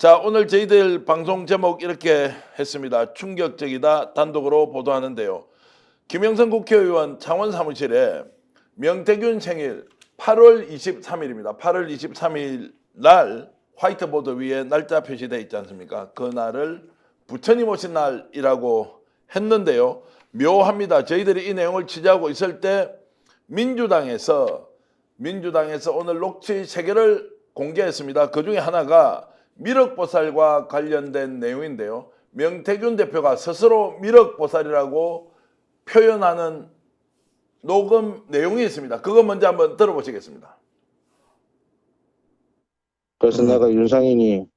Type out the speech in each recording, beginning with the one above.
자, 오늘 저희들 방송 제목 이렇게 했습니다. 충격적이다 단독으로 보도하는데요. 김영선 국회의원 창원 사무실에 명태균 생일 8월 23일입니다. 8월 23일 날 화이트보드 위에 날짜 표시되어 있지 않습니까? 그 날을 부처님 오신 날이라고 했는데요. 묘합니다. 저희들이 이 내용을 취재하고 있을 때 민주당에서 오늘 녹취 3개를 공개했습니다. 그 중에 하나가 미륵보살과 관련된 내용인데요. 명태균 대표가 스스로 미륵보살이라고 표현하는 녹음 내용이 있습니다. 그거 먼저 한번 들어보시겠습니다. 그래서 내가 윤상인이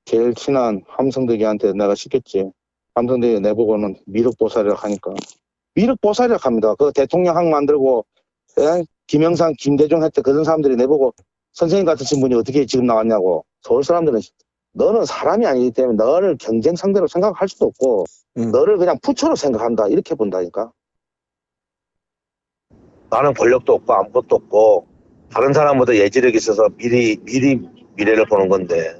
제일 친한 함성득이한테 내가 시켰지. 함성득이 내보고는 미륵보살이라고 하니까. 미륵보살이라고 합니다. 그 대통령 항 만들고 김영삼, 김대중 했때 그런 사람들이 내보고 선생님 같으신 분이 어떻게 지금 나왔냐고. 서울 사람들은 너는 사람이 아니기 때문에 너를 경쟁 상대로 생각할 수도 없고 너를 그냥 부처로 생각한다 이렇게 본다니까. 나는 권력도 없고 아무것도 없고 다른 사람보다 예지력이 있어서 미리 미래를 보는 건데.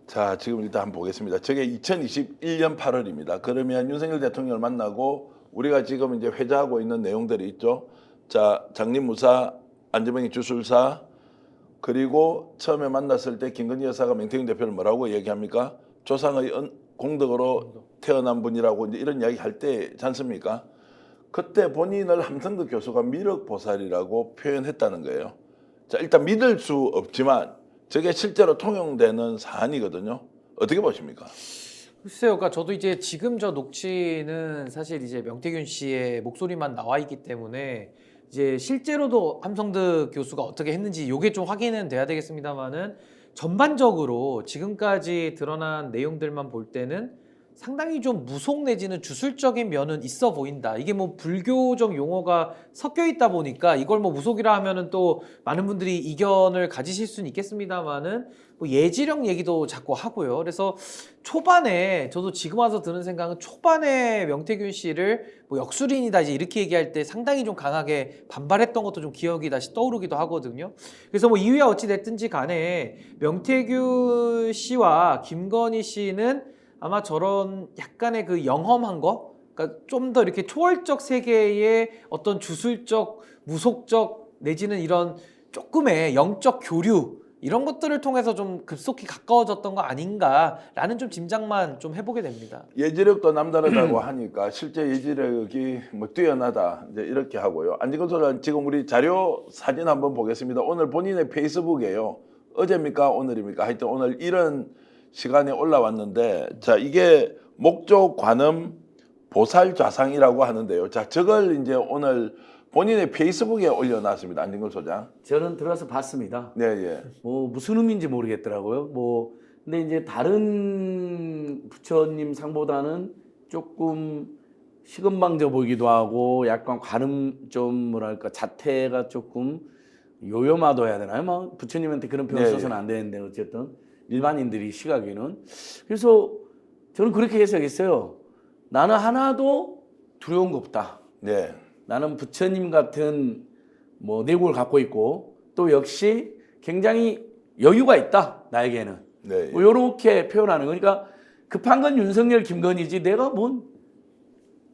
자, 지금 일단 한번 보겠습니다. 저게 2021년 8월입니다. 그러면 윤석열 대통령을 만나고 우리가 지금 이제 회자하고 있는 내용들이 있죠. 자, 장립무사, 안전병이 주술사, 그리고 처음에 만났을 때 김건희 여사가 명태균 대표를 뭐라고 얘기합니까? 조상의 공덕으로 태어난 분이라고 이제 이런 이야기 할 때지 않습니까? 그때 본인을 함성득 교수가 미륵보살이라고 표현했다는 거예요. 자, 일단 믿을 수 없지만 저게 실제로 통용되는 사안이거든요. 어떻게 보십니까? 글쎄요, 그러니까 저도 이제 지금 저 녹취는 사실 이제 명태균 씨의 목소리만 나와 있기 때문에 이제 실제로도 함성득 교수가 어떻게 했는지 요게 좀 확인은 돼야 되겠습니다만은 전반적으로 지금까지 드러난 내용들만 볼 때는 상당히 좀 무속 내지는 주술적인 면은 있어 보인다. 이게 뭐 불교적 용어가 섞여 있다 보니까 이걸 뭐 무속이라 하면은 또 많은 분들이 이견을 가지실 수는 있겠습니다만은 뭐 예지력 얘기도 자꾸 하고요. 그래서 초반에 저도 지금 와서 드는 생각은 초반에 명태균 씨를 뭐 역술인이다 이제 이렇게 얘기할 때 상당히 좀 강하게 반발했던 것도 좀 기억이 다시 떠오르기도 하거든요. 그래서 뭐 이유야 어찌 됐든지 간에 명태균 씨와 김건희 씨는 아마 저런 약간의 그 영험한 거, 그러니까 좀 더 이렇게 초월적 세계의 어떤 주술적, 무속적 내지는 이런 조금의 영적 교류 이런 것들을 통해서 좀 급속히 가까워졌던 거 아닌가라는 좀 짐작만 좀 해보게 됩니다. 예지력도 남다르다고 하니까 실제 예지력이 뭐 뛰어나다 이제 이렇게 하고요. 안진걸 소장 지금 우리 자료 사진 한번 보겠습니다. 오늘 본인의 페이스북이에요. 어제입니까 오늘입니까? 하여튼 오늘 이런 시간에 올라왔는데, 자, 이게 목조 관음 보살 좌상이라고 하는데요. 자, 저걸 이제 오늘 본인의 페이스북에 올려놨습니다. 안진걸 소장. 저는 들어서 봤습니다. 네, 예. 뭐 무슨 의미인지 모르겠더라고요. 뭐 근데 이제 다른 부처님 상보다는 조금 시건방져 보이기도 하고 약간 관음 좀 뭐랄까 자태가 조금 요염하다 해야 되나요? 뭐 부처님한테 그런 표현 네, 써서는 안 되는데 어쨌든 일반인들이 시각에는. 그래서 저는 그렇게 해석했어요. 나는 하나도 두려운 거 없다. 네. 나는 부처님 같은 뭐 내공을 갖고 있고 또 역시 굉장히 여유가 있다 나에게는. 네. 뭐 이렇게 표현하는 거니까 급한 건 윤석열 김건희지 내가 뭔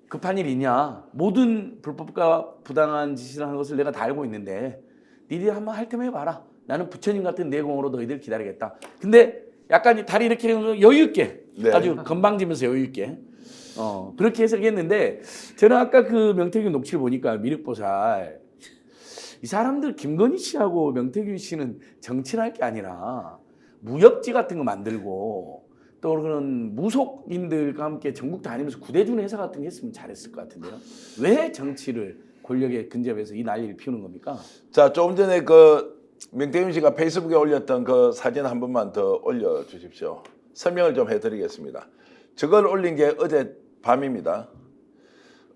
급한 일 있냐. 모든 불법과 부당한 짓을 하는 것을 내가 다 알고 있는데 니들이 한번 할 때만 해봐라. 나는 부처님 같은 내공으로 너희들 기다리겠다. 근데 약간 다리 이렇게 여유 있게 네. 아주 건방지면서 여유 있게 그렇게 해석했는데 저는 아까 그 명태균 녹취를 보니까 미륵보살 이 사람들 김건희 씨하고 명태균 씨는 정치를 할 게 아니라 무협지 같은 거 만들고 또 그런 무속인들과 함께 전국 다니면서 구대준 행사 같은 게 했으면 잘했을 것 같은데요. 왜 정치를 권력에 근접해서 이 난리를 피우는 겁니까? 자, 조금 전에 그 명태균 씨가 페이스북에 올렸던 그 사진 한 번만 더 올려주십시오. 설명을 좀 해드리겠습니다. 저걸 올린 게 어제 밤입니다.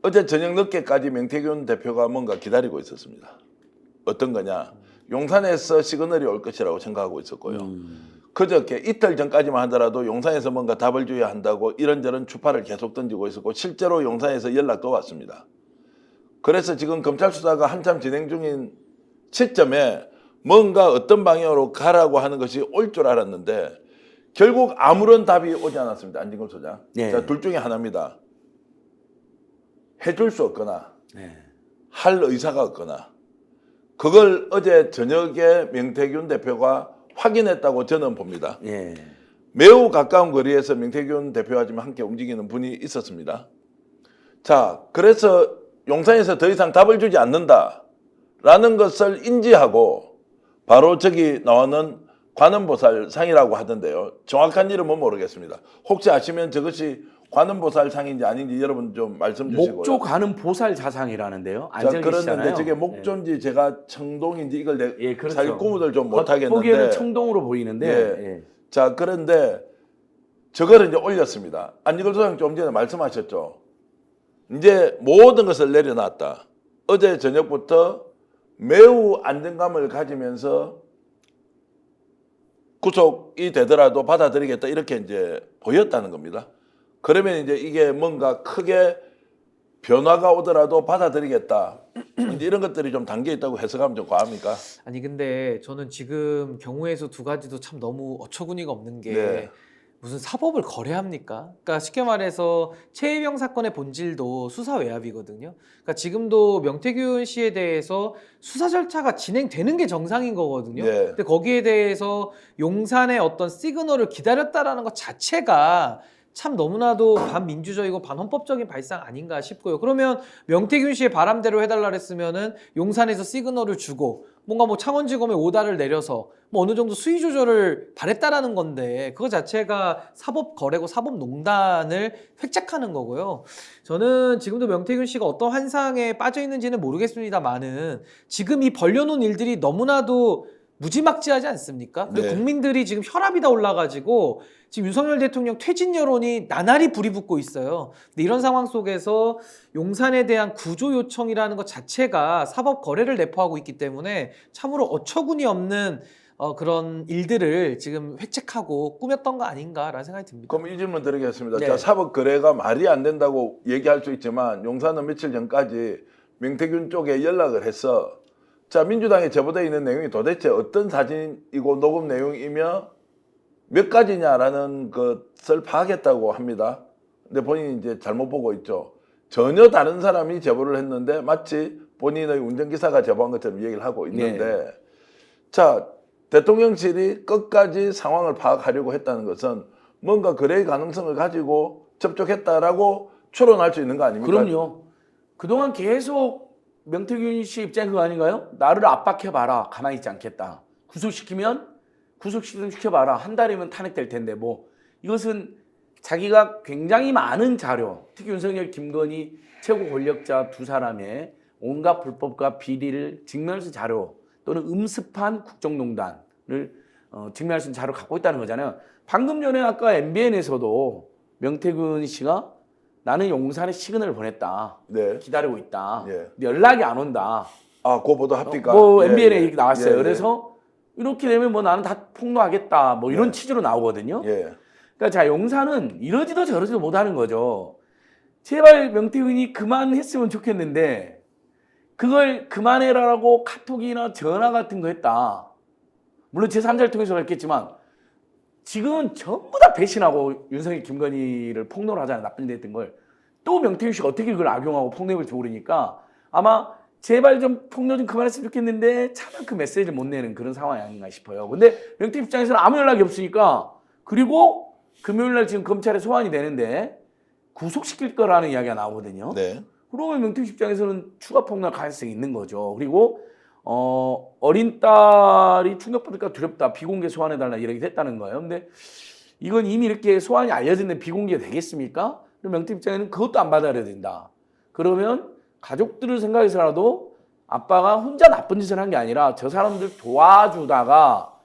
어제 저녁 늦게까지 명태균 대표가 뭔가 기다리고 있었습니다. 어떤 거냐? 용산에서 시그널이 올 것이라고 생각하고 있었고요. 그저께 이틀 전까지만 하더라도 용산에서 뭔가 답을 줘야 한다고 이런저런 추파를 계속 던지고 있었고 실제로 용산에서 연락도 왔습니다. 그래서 지금 검찰 수사가 한참 진행 중인 시점에 뭔가 어떤 방향으로 가라고 하는 것이 올 줄 알았는데 결국 아무런 답이 오지 않았습니다. 안진걸 소장. 예. 자, 둘 중에 하나입니다. 해줄 수 없거나 네. 할 의사가 없거나 그걸 어제 저녁에 명태균 대표가 확인했다고 저는 봅니다. 예. 매우 가까운 거리에서 명태균 대표와 지금 함께 움직이는 분이 있었습니다. 자, 그래서 용산에서 더 이상 답을 주지 않는다라는 것을 인지하고 바로 저기 나오는 관음보살상이라고 하던데요. 정확한 이름은 모르겠습니다. 혹시 아시면 저것이 관음보살상인지 아닌지 여러분 좀 말씀 주시고요. 목조 가는 보살 자상이라는데요. 자, 앉아 그런데 계시잖아요. 저게 목조인지 제가 청동인지 이걸 예, 그렇죠. 잘 구분을 좀 보기에는 못하겠는데 청동으로 보이는데 예. 예. 자, 그런데 저거를 이제 올렸습니다. 안진걸 소장 좀 전에 말씀하셨죠. 이제 모든 것을 내려놨다. 어제 저녁부터 매우 안정감을 가지면서 구속이 되더라도 받아들이겠다 이렇게 이제 보였다는 겁니다. 그러면 이제 이게 뭔가 크게 변화가 오더라도 받아들이겠다. 이제 이런 것들이 좀 담겨 있다고 해석하면 좀 과합니까? 아니 근데 저는 지금 경우에서 두 가지도 참 너무 어처구니가 없는 게 네. 무슨 사법을 거래합니까? 그러니까 쉽게 말해서 최혜병 사건의 본질도 수사 외압이거든요. 그러니까 지금도 명태균 씨에 대해서 수사 절차가 진행되는 게 정상인 거거든요. 네. 근데 거기에 대해서 용산의 어떤 시그널을 기다렸다라는 것 자체가 참 너무나도 반민주적이고 반헌법적인 발상 아닌가 싶고요. 그러면 명태균 씨의 바람대로 해달라 그랬으면은 용산에서 시그널을 주고 뭔가 뭐 창원지검에 오다를 내려서 뭐 어느 정도 수위 조절을 바랬다라는 건데 그거 자체가 사법 거래고 사법 농단을 획책하는 거고요. 저는 지금도 명태균 씨가 어떤 환상에 빠져 있는지는 모르겠습니다만은 지금 이 벌려놓은 일들이 너무나도 무지막지하지 않습니까? 그리고 네. 국민들이 지금 혈압이 다 올라가지고 지금 윤석열 대통령 퇴진 여론이 나날이 불이 붙고 있어요. 근데 이런 상황 속에서 용산에 대한 구조 요청이라는 것 자체가 사법 거래를 내포하고 있기 때문에 참으로 어처구니 없는 그런 일들을 지금 획책하고 꾸몄던 거 아닌가라는 생각이 듭니다. 그럼 이 질문 드리겠습니다. 네. 자, 사법 거래가 말이 안 된다고 얘기할 수 있지만 용산은 며칠 전까지 명태균 쪽에 연락을 해서 자, 민주당에 제보되어 있는 내용이 도대체 어떤 사진이고 녹음 내용이며 몇 가지냐라는 것을 파악했다고 합니다. 근데 본인이 이제 잘못 보고 있죠. 전혀 다른 사람이 제보를 했는데 마치 본인의 운전기사가 제보한 것처럼 얘기를 하고 있는데 자, 대통령실이 끝까지 상황을 파악하려고 했다는 것은 뭔가 거래의 가능성을 가지고 접촉했다라고 추론할 수 있는 거 아닙니까? 그럼요. 그동안 계속 명태균 씨 입장이 그거 아닌가요? 나를 압박해봐라. 가만히 있지 않겠다. 구속시켜봐라. 한 달이면 탄핵될 텐데 뭐 이것은 자기가 굉장히 많은 자료, 특히 윤석열, 김건희 최고 권력자 두 사람의 온갖 불법과 비리를 증명할 수 있는 자료 또는 음습한 국정농단을 증명할 수 있는 자료를 갖고 있다는 거잖아요. 방금 전에 아까 MBN에서도 명태균 씨가 나는 용산에 시그널을 보냈다. 네. 기다리고 있다. 예. 근데 연락이 안 온다. 아, 그거 보도 합니까? 뭐 예, MBN에 예. 이렇게 나왔어요. 예, 예. 그래서 이렇게 되면 뭐 나는 다 폭로하겠다. 뭐 이런 예. 취지로 나오거든요. 예. 그러니까 자 용산은 이러지도 저러지도 못하는 거죠. 제발 명태균이 그만했으면 좋겠는데 그걸 그만해라라고 카톡이나 전화 같은 거 했다. 물론 제3자를 통해서 했겠지만 지금은 전부 다 배신하고 윤석열, 김건희를 폭로를 하잖아요. 나쁜 데 했던 걸. 또 명태균 씨가 어떻게 그걸 악용하고 폭로할지 모르니까 아마 제발 좀 폭로 좀 그만했으면 좋겠는데 차마 그 메시지를 못 내는 그런 상황이 아닌가 싶어요. 근데 명태균 입장에서는 아무 연락이 없으니까 그리고 금요일날 지금 검찰에 소환이 되는데 구속시킬 거라는 이야기가 나오거든요. 네. 그러면 명태균 입장에서는 추가 폭로할 가능성이 있는 거죠. 그리고 어린 딸이 충격받을까 두렵다. 비공개 소환해달라 이렇게 됐다는 거예요. 근데 이건 이미 이렇게 소환이 알려졌는데 비공개가 되겠습니까? 그럼 명태 입장에는 그것도 안 받아들여야 된다. 그러면 가족들을 생각해서라도 아빠가 혼자 나쁜 짓을 한 게 아니라 저 사람들 도와주다가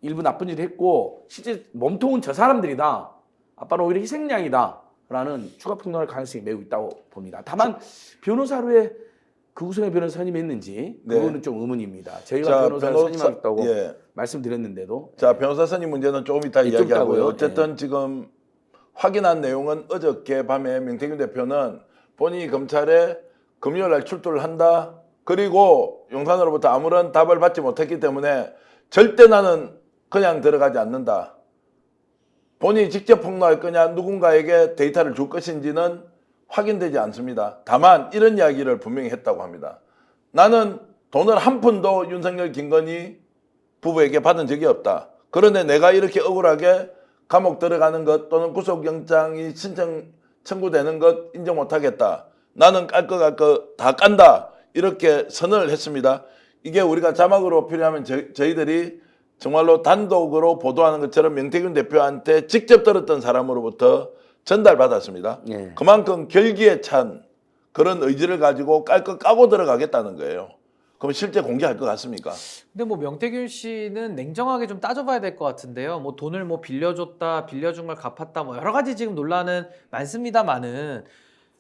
일부 나쁜 짓을 했고 실제 몸통은 저 사람들이다. 아빠는 오히려 희생양이다. 라는 추가 폭로할 가능성이 매우 있다고 봅니다. 다만 변호사로의 그 구성의 변호사 선임했는지 네. 그거는 좀 의문입니다. 저희가 자, 변호사를 선임하겠다고 예. 말씀드렸는데도 자, 변호사 선임 문제는 조금 이따 좀 이야기하고요. 있다고요? 어쨌든 지금 확인한 내용은 어저께 밤에 명태균 대표는 본인이 검찰에 금요일 날 출두를 한다. 그리고 용산으로부터 아무런 답을 받지 못했기 때문에 절대 나는 그냥 들어가지 않는다. 본인이 직접 폭로할 거냐 누군가에게 데이터를 줄 것인지는 확인되지 않습니다. 다만 이런 이야기를 분명히 했다고 합니다. 나는 돈을 한 푼도 윤석열, 김건희 부부에게 받은 적이 없다. 그런데 내가 이렇게 억울하게 감옥 들어가는 것 또는 구속영장이 청구되는 것 인정 못하겠다. 나는 깔 거 갈 거 다 깐다. 이렇게 선언을 했습니다. 이게 우리가 자막으로 필요하면 저희들이 정말로 단독으로 보도하는 것처럼 명태균 대표한테 직접 들었던 사람으로부터 전달받았습니다. 예. 그만큼 결기에 찬 그런 의지를 가지고 깔 거 까고 들어가겠다는 거예요. 그럼 실제 공개할 것 같습니까? 근데 뭐 명태균 씨는 냉정하게 좀 따져봐야 될 것 같은데요. 뭐 돈을 뭐 빌려줬다, 빌려준 걸 갚았다, 뭐 여러 가지 지금 논란은 많습니다만은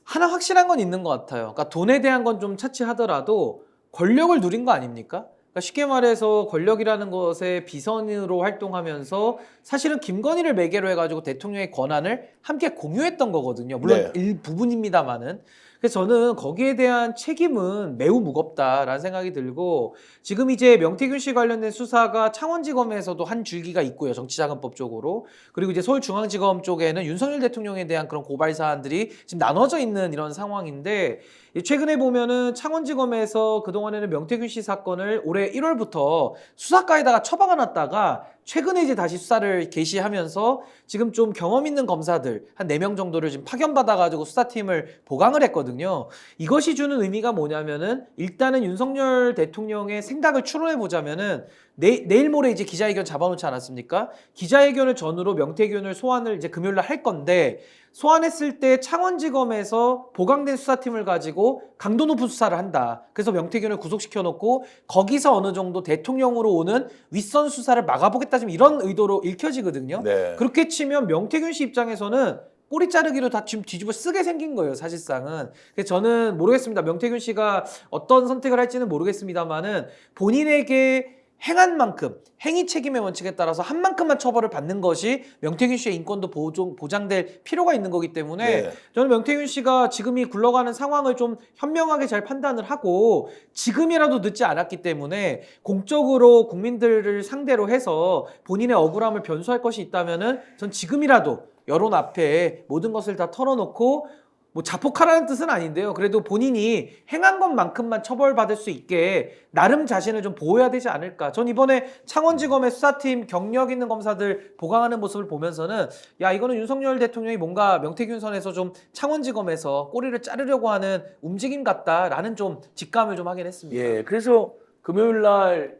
하나 확실한 건 있는 것 같아요. 그러니까 돈에 대한 건 좀 차치하더라도 권력을 누린 거 아닙니까? 그러니까 쉽게 말해서 권력이라는 것의 비선으로 활동하면서 사실은 김건희를 매개로 해가지고 대통령의 권한을 함께 공유했던 거거든요. 물론 일부분입니다만은. 그래서 저는 거기에 대한 책임은 매우 무겁다라는 생각이 들고 지금 이제 명태균 씨 관련된 수사가 창원지검에서도 한 줄기가 있고요. 정치자금법 쪽으로. 그리고 이제 서울중앙지검 쪽에는 윤석열 대통령에 대한 그런 고발 사안들이 지금 나눠져 있는 이런 상황인데 최근에 보면은 창원지검에서 그동안에는 명태균 씨 사건을 올해 1월부터 수사과에다가 처박아 놨다가 최근에 이제 다시 수사를 개시하면서 지금 좀 경험 있는 검사들 한 4명 정도를 지금 파견받아가지고 수사팀을 보강을 했거든요. 이것이 주는 의미가 뭐냐면은 일단은 윤석열 대통령의 생각을 추론해 보자면은 내일 모레 이제 기자회견 잡아놓지 않았습니까? 기자회견을 전후로 명태균을 소환을 이제 금요일날 할 건데 소환했을 때 창원지검에서 보강된 수사팀을 가지고 강도 높은 수사를 한다. 그래서 명태균을 구속시켜놓고 거기서 어느 정도 대통령으로 오는 윗선 수사를 막아보겠다. 지금 이런 의도로 읽혀지거든요. 네. 그렇게 치면 명태균 씨 입장에서는 꼬리 자르기로 다 지금 뒤집어 쓰게 생긴 거예요, 사실상은. 그래서 저는 모르겠습니다. 명태균 씨가 어떤 선택을 할지는 모르겠습니다만은 본인에게 행한 만큼 행위 책임의 원칙에 따라서 한 만큼만 처벌을 받는 것이 명태균 씨의 인권도 보장될 필요가 있는 거기 때문에 네. 저는 명태균 씨가 지금이 굴러가는 상황을 좀 현명하게 잘 판단을 하고 지금이라도 늦지 않았기 때문에 공적으로 국민들을 상대로 해서 본인의 억울함을 변수할 것이 있다면은 전 지금이라도 여론 앞에 모든 것을 다 털어놓고 뭐 자폭하라는 뜻은 아닌데요. 그래도 본인이 행한 것만큼만 처벌받을 수 있게 나름 자신을 좀 보호해야 되지 않을까. 전 이번에 창원지검의 수사팀 경력 있는 검사들 보강하는 모습을 보면서는 야 이거는 윤석열 대통령이 뭔가 명태균 선에서 좀 창원지검에서 꼬리를 자르려고 하는 움직임 같다라는 좀 직감을 좀 하긴 했습니다. 예, 그래서 금요일 날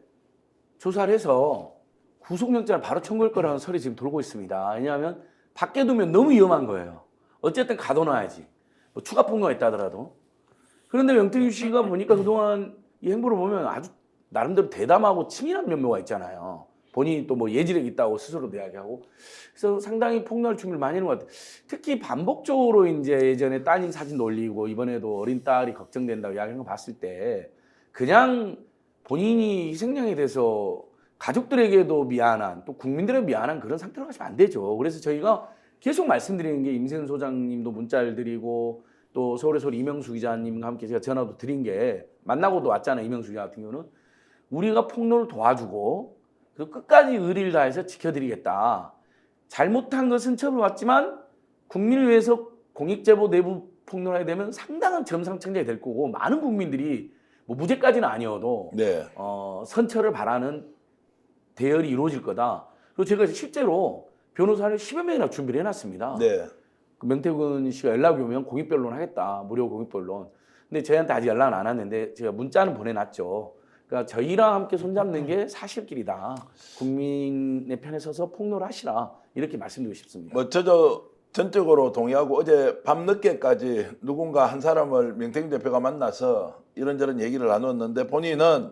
조사를 해서 구속영장을 바로 청구할 거라는 설이 지금 돌고 있습니다. 왜냐하면 밖에 두면 너무 위험한 거예요. 어쨌든 가둬놔야지. 뭐 추가 폭로가 있다 하더라도. 그런데 명태균 씨가 보니까 그동안 이 행보를 보면 아주 나름대로 대담하고 치밀한 면모가 있잖아요. 본인이 또 뭐 예지력이 있다고 스스로도 이야기하고. 그래서 상당히 폭로할 준비를 많이 하는 것 같아요. 특히 반복적으로 이제 예전에 따님 사진도 올리고 이번에도 어린 딸이 걱정된다고 이야기하는 거 봤을 때 그냥 본인이 희생양이 돼서 가족들에게도 미안한 또 국민들에게 미안한 그런 상태로 가시면 안 되죠. 그래서 저희가 계속 말씀드리는 게 임세은 소장님도 문자를 드리고 또 서울의 소리 이명수 기자님과 함께 제가 전화도 드린 게 만나고도 왔잖아요. 이명수 기자 같은 경우는 우리가 폭로를 도와주고 그리고 끝까지 의리를 다해서 지켜드리겠다. 잘못한 것은 처벌받지만 국민을 위해서 공익제보 내부 폭로를 하게 되면 상당한 점상천jal이 될 거고 많은 국민들이 뭐 무죄까지는 아니어도 네. 선처를 바라는 대열이 이루어질 거다. 그리고 제가 실제로 변호사를 10여 명이나 준비를 해놨습니다. 네. 그 명태균 씨가 연락이 오면 공익변론 하겠다. 무료 공익변론. 근데 저희한테 아직 연락은 안 왔는데 제가 문자는 보내놨죠. 그러니까 저희랑 함께 손잡는 게 사실길이다. 국민의 편에 서서 폭로를 하시라. 이렇게 말씀드리고 싶습니다. 뭐 저도 전적으로 동의하고 어제 밤늦게까지 누군가 한 사람을 명태균 대표가 만나서 이런저런 얘기를 나누었는데 본인은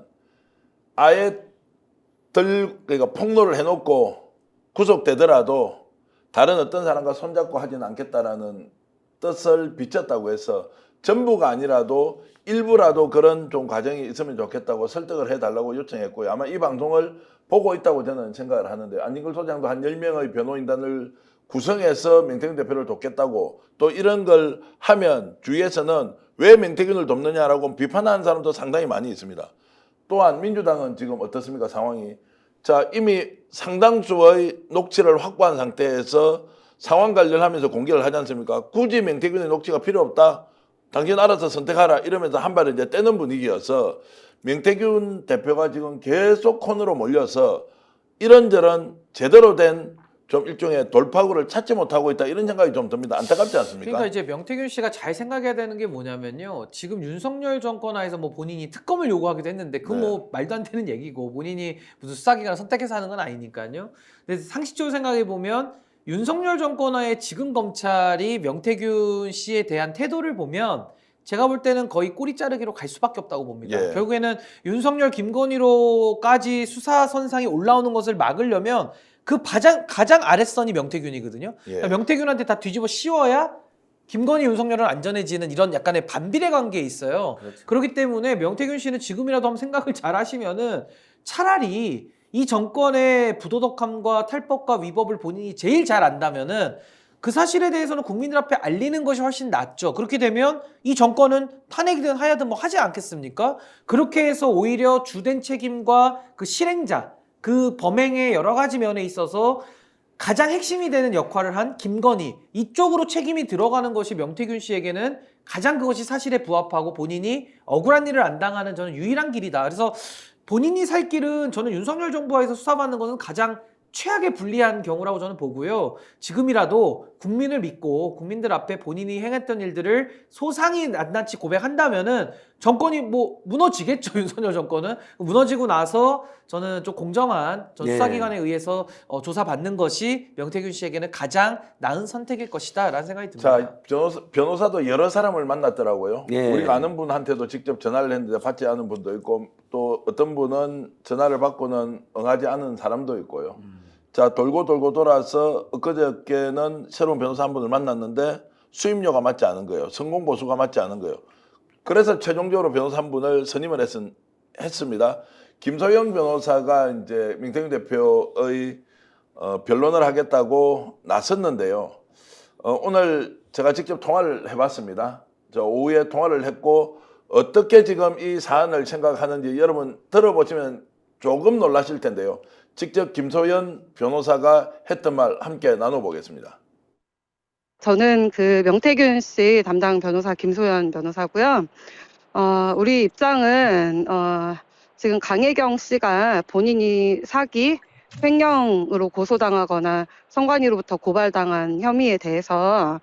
아예 그러니까 폭로를 해놓고 구속되더라도 다른 어떤 사람과 손잡고 하지는 않겠다라는 뜻을 비쳤다고 해서 전부가 아니라도 일부라도 그런 좀 과정이 있으면 좋겠다고 설득을 해달라고 요청했고요. 아마 이 방송을 보고 있다고 저는 생각을 하는데 안진걸 소장도 한 10명의 변호인단을 구성해서 명태균 대표를 돕겠다고 또 이런 걸 하면 주위에서는 왜 명태균을 돕느냐라고 비판하는 사람도 상당히 많이 있습니다. 또한 민주당은 지금 어떻습니까 상황이? 자, 이미 상당수의 녹취를 확보한 상태에서 상황 관련하면서 공개를 하지 않습니까? 굳이 명태균의 녹취가 필요 없다. 당신 알아서 선택하라 이러면서 한 발을 이제 떼는 분위기여서 명태균 대표가 지금 계속 코너로 몰려서 이런저런 제대로 된 좀 일종의 돌파구를 찾지 못하고 있다 이런 생각이 좀 듭니다. 안타깝지 않습니까? 그러니까 이제 명태균 씨가 잘 생각해야 되는 게 뭐냐면요. 지금 윤석열 정권 하에서 뭐 본인이 특검을 요구하기도 했는데 그건 뭐 말도 안 되는 얘기고 본인이 무슨 수사기관을 선택해서 하는 건 아니니까요. 근데 상식적으로 생각해 보면 윤석열 정권 하에 지금 검찰이 명태균 씨에 대한 태도를 보면 제가 볼 때는 거의 꼬리 자르기로 갈 수밖에 없다고 봅니다. 예. 결국에는 윤석열, 김건희로까지 수사 선상에 올라오는 것을 막으려면 그 가장 아랫선이 명태균이거든요. 예. 그러니까 명태균한테 다 뒤집어 씌워야 김건희, 윤석열은 안전해지는 이런 약간의 반비례 관계에 있어요. 그렇죠. 그렇기 때문에 명태균 씨는 지금이라도 한번 생각을 잘 하시면은 차라리 이 정권의 부도덕함과 탈법과 위법을 본인이 제일 잘 안다면은 그 사실에 대해서는 국민들 앞에 알리는 것이 훨씬 낫죠. 그렇게 되면 이 정권은 탄핵이든 하야든 뭐 하지 않겠습니까? 그렇게 해서 오히려 주된 책임과 그 실행자, 그 범행의 여러 가지 면에 있어서 가장 핵심이 되는 역할을 한 김건희 이쪽으로 책임이 들어가는 것이 명태균 씨에게는 가장 그것이 사실에 부합하고 본인이 억울한 일을 안 당하는 저는 유일한 길이다. 그래서 본인이 살 길은 저는 윤석열 정부에서 수사받는 것은 가장 최악의 불리한 경우라고 저는 보고요. 지금이라도 국민을 믿고 국민들 앞에 본인이 행했던 일들을 소상히 낱낱이 고백한다면은 정권이 뭐 무너지겠죠. 윤석열 정권은 무너지고 나서 저는 좀 공정한 수사기관에 의해서 조사받는 것이 명태균 씨에게는 가장 나은 선택일 것이다라는 생각이 듭니다. 자, 변호사도 여러 사람을 만났더라고요. 예. 우리가 아는 분한테도 직접 전화를 했는데 받지 않은 분도 있고 또 어떤 분은 전화를 받고는 응하지 않은 사람도 있고요. 자, 돌고 돌아서 엊그저께는 새로운 변호사 한 분을 만났는데 수임료가 맞지 않은 거예요. 성공 보수가 맞지 않은 거예요. 그래서 최종적으로 변호사 한 분을 선임을 했습니다. 김소영 변호사가 이제 명태균 대표의 변론을 하겠다고 나섰는데요. 오늘 제가 직접 통화를 해봤습니다. 저 오후에 통화를 했고 어떻게 지금 이 사안을 생각하는지 여러분 들어보시면 조금 놀라실 텐데요. 직접 김소연 변호사가 했던 말 함께 나눠보겠습니다. 저는 그 명태균 씨 담당 변호사 김소연 변호사고요. 우리 입장은 지금 강혜경 씨가 본인이 사기, 횡령으로 고소당하거나 선관위로부터 고발당한 혐의에 대해서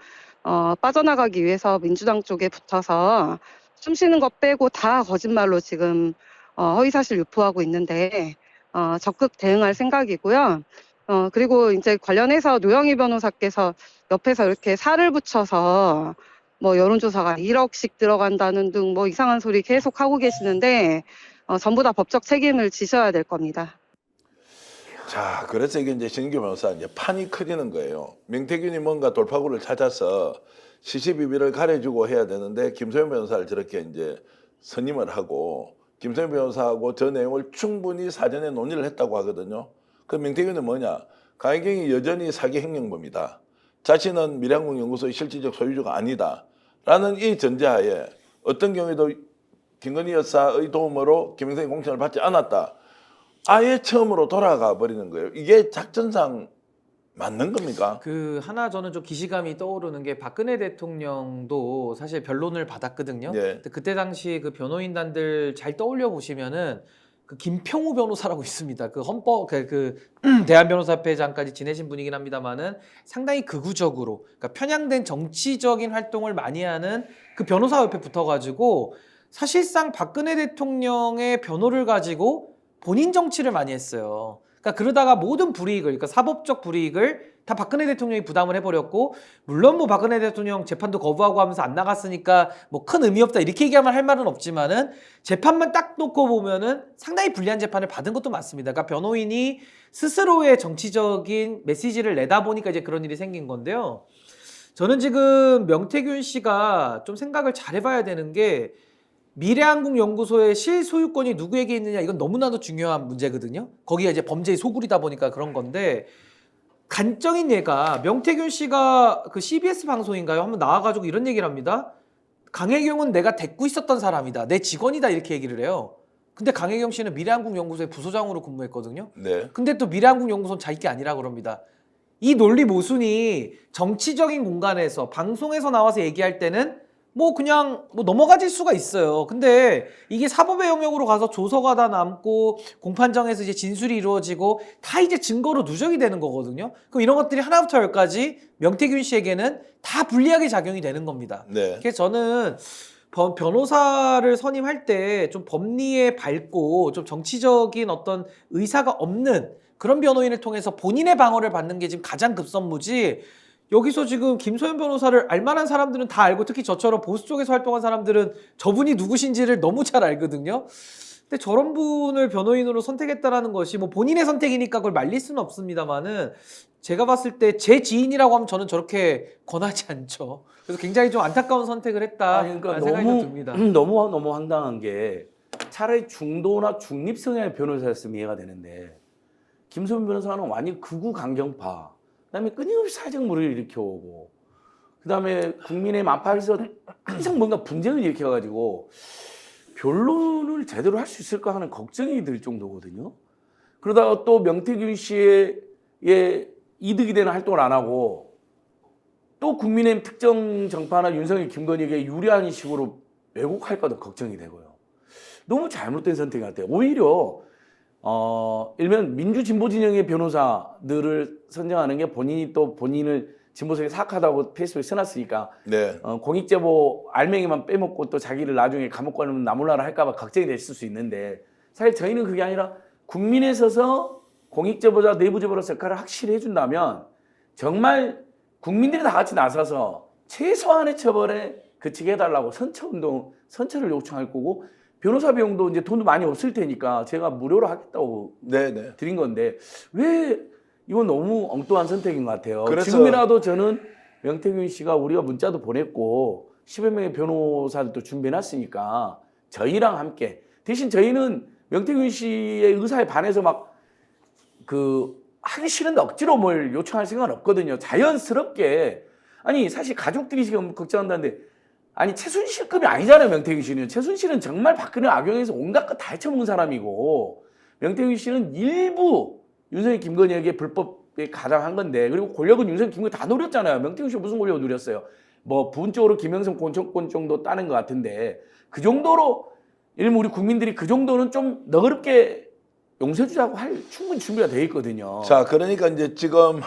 빠져나가기 위해서 민주당 쪽에 붙어서 숨쉬는 것 빼고 다 거짓말로 지금 허위사실 유포하고 있는데 적극 대응할 생각이고요. 그리고 이제 관련해서 노영희 변호사께서 옆에서 이렇게 살을 붙여서 뭐 여론조사가 1억씩 들어간다는 등 뭐 이상한 소리 계속 하고 계시는데 전부 다 법적 책임을 지셔야 될 겁니다. 자, 그래서 이게 이제 신인규 변호사 이제 판이 커지는 거예요. 명태균이 뭔가 돌파구를 찾아서 시시비비를 가려주고 해야 되는데 김소연 변호사를 저렇게 이제 선임을 하고 김소연 변호사하고 저 내용을 충분히 사전에 논의를 했다고 하거든요. 그 명태균은 뭐냐? 강혜경이 여전히 사기 횡령범이다. 자신은 미래항공연구소의 실질적 소유주가 아니다. 라는 이 전제하에 어떤 경우에도 김건희 여사의 도움으로 김영삼이 공천을 받지 않았다. 아예 처음으로 돌아가 버리는 거예요. 이게 작전상 맞는 겁니까? 그 하나 저는 좀 기시감이 떠오르는 게 박근혜 대통령도 사실 변론을 받았거든요. 예. 근데 그때 당시 그 변호인단들 잘 떠올려 보시면은 그 김평우 변호사라고 있습니다. 그 헌법 그 대한변호사협회장까지 지내신 분이긴 합니다만은 상당히 극우적으로 그러니까 편향된 정치적인 활동을 많이 하는 그 변호사 옆에 붙어가지고 사실상 박근혜 대통령의 변호를 가지고 본인 정치를 많이 했어요. 그러니까 그러다가 모든 불이익을, 그러니까 사법적 불이익을 다 박근혜 대통령이 부담을 해버렸고, 물론 뭐 박근혜 대통령 재판도 거부하고 하면서 안 나갔으니까 뭐 큰 의미 없다 이렇게 얘기하면 할 말은 없지만은 재판만 딱 놓고 보면은 상당히 불리한 재판을 받은 것도 맞습니다. 그러니까 변호인이 스스로의 정치적인 메시지를 내다 보니까 이제 그런 일이 생긴 건데요. 저는 지금 명태균 씨가 좀 생각을 잘 해봐야 되는 게 미래항공연구소의 실소유권이 누구에게 있느냐 이건 너무나도 중요한 문제거든요. 거기가 이제 범죄의 소굴이다 보니까 그런 건데 간적인 예가 명태균 씨가 그 CBS 방송인가요? 한번 나와가지고 이런 얘기를 합니다. 강혜경은 내가 데리고 있었던 사람이다. 내 직원이다. 이렇게 얘기를 해요. 근데 강혜경 씨는 미래한국연구소의 부소장으로 근무했거든요. 네. 근데 또 미래한국연구소는 자기 게 아니라 그럽니다. 이 논리 모순이 정치적인 공간에서 방송에서 나와서 얘기할 때는 뭐 그냥 뭐 넘어가질 수가 있어요. 근데 이게 사법의 영역으로 가서 조서가 다 남고 공판정에서 이제 진술이 이루어지고 다 이제 증거로 누적이 되는 거거든요. 그럼 이런 것들이 하나부터 열까지 명태균 씨에게는 다 불리하게 작용이 되는 겁니다. 네. 그래서 저는 변호사를 선임할 때 좀 법리에 밝고 좀 정치적인 어떤 의사가 없는 그런 변호인을 통해서 본인의 방어를 받는 게 지금 가장 급선무지, 여기서 지금 김소연 변호사를 알만한 사람들은 다 알고, 특히 저처럼 보수 쪽에서 활동한 사람들은 저분이 누구신지를 너무 잘 알거든요. 근데 저런 분을 변호인으로 선택했다라는 것이 뭐 본인의 선택이니까 그걸 말릴 수는 없습니다만은, 제가 봤을 때 제 지인이라고 하면 저는 저렇게 권하지 않죠. 그래서 굉장히 좀 안타까운 선택을 했다라는 그러니까 생각이 좀 듭니다. 너무 황당한 게, 차라리 중도나 중립 성향의 변호사였으면 이해가 되는데, 김소연 변호사는 완전 극우 강경파, 그다음에 끊임없이 사정물을 일으켜오고, 그다음에 국민의힘 안팎에서 항상 뭔가 분쟁을 일으켜가지고 변론을 제대로 할 수 있을까 하는 걱정이 들 정도거든요. 그러다가 또 명태균 씨의 이득이 되는 활동을 안 하고 또 국민의힘 특정 정파나 윤석열, 김건희에게 유리한 식으로 왜곡할까도 걱정이 되고요. 너무 잘못된 선택 같아요. 오히려 일면 민주 진보 진영의 변호사들을 선정하는 게, 본인이 또 본인을 진보성이 사악하다고 페이스북에 써놨으니까 네. 공익제보 알맹이만 빼먹고 또 자기를 나중에 감옥 가면 나몰라라 할까봐 걱정이 됐을 수 있는데, 사실 저희는 그게 아니라 국민에 서서 공익제보자, 내부제보로서 역할을 확실히 해준다면 정말 국민들이 다 같이 나서서 최소한의 처벌에 그치게 해달라고 선처를 요청할 거고, 변호사 비용도 이제 돈도 많이 없을 테니까 제가 무료로 하겠다고 네. 드린 건데, 왜 이건 너무 엉뚱한 선택인 것 같아요. 그래서 지금이라도 저는 명태균 씨가, 우리가 문자도 보냈고 10여 명의 변호사들도 준비해놨으니까 저희랑 함께, 대신 저희는 명태균 씨의 의사에 반해서 막 하기 싫은데 억지로 뭘 요청할 생각은 없거든요. 자연스럽게. 아니 사실 가족들이 지금 걱정한다는데, 아니 최순실급이 아니잖아요. 명태균 씨는. 최순실은 정말 박근혜 악용해서 온갖 것 다 헤쳐먹은 사람이고, 명태균 씨는 일부 윤석열, 김건희에게 불법에 가장한 건데, 그리고 권력은 윤석열, 김건희 다 노렸잖아요. 명태균 씨가 무슨 권력을 누렸어요? 뭐 부분적으로 김영선 공천권 정도 따는 것 같은데, 그 정도로 일면 우리 국민들이 그 정도는 좀 너그럽게 용서해주자고 할 충분히 준비가 돼 있거든요. 자, 그러니까 이제 지금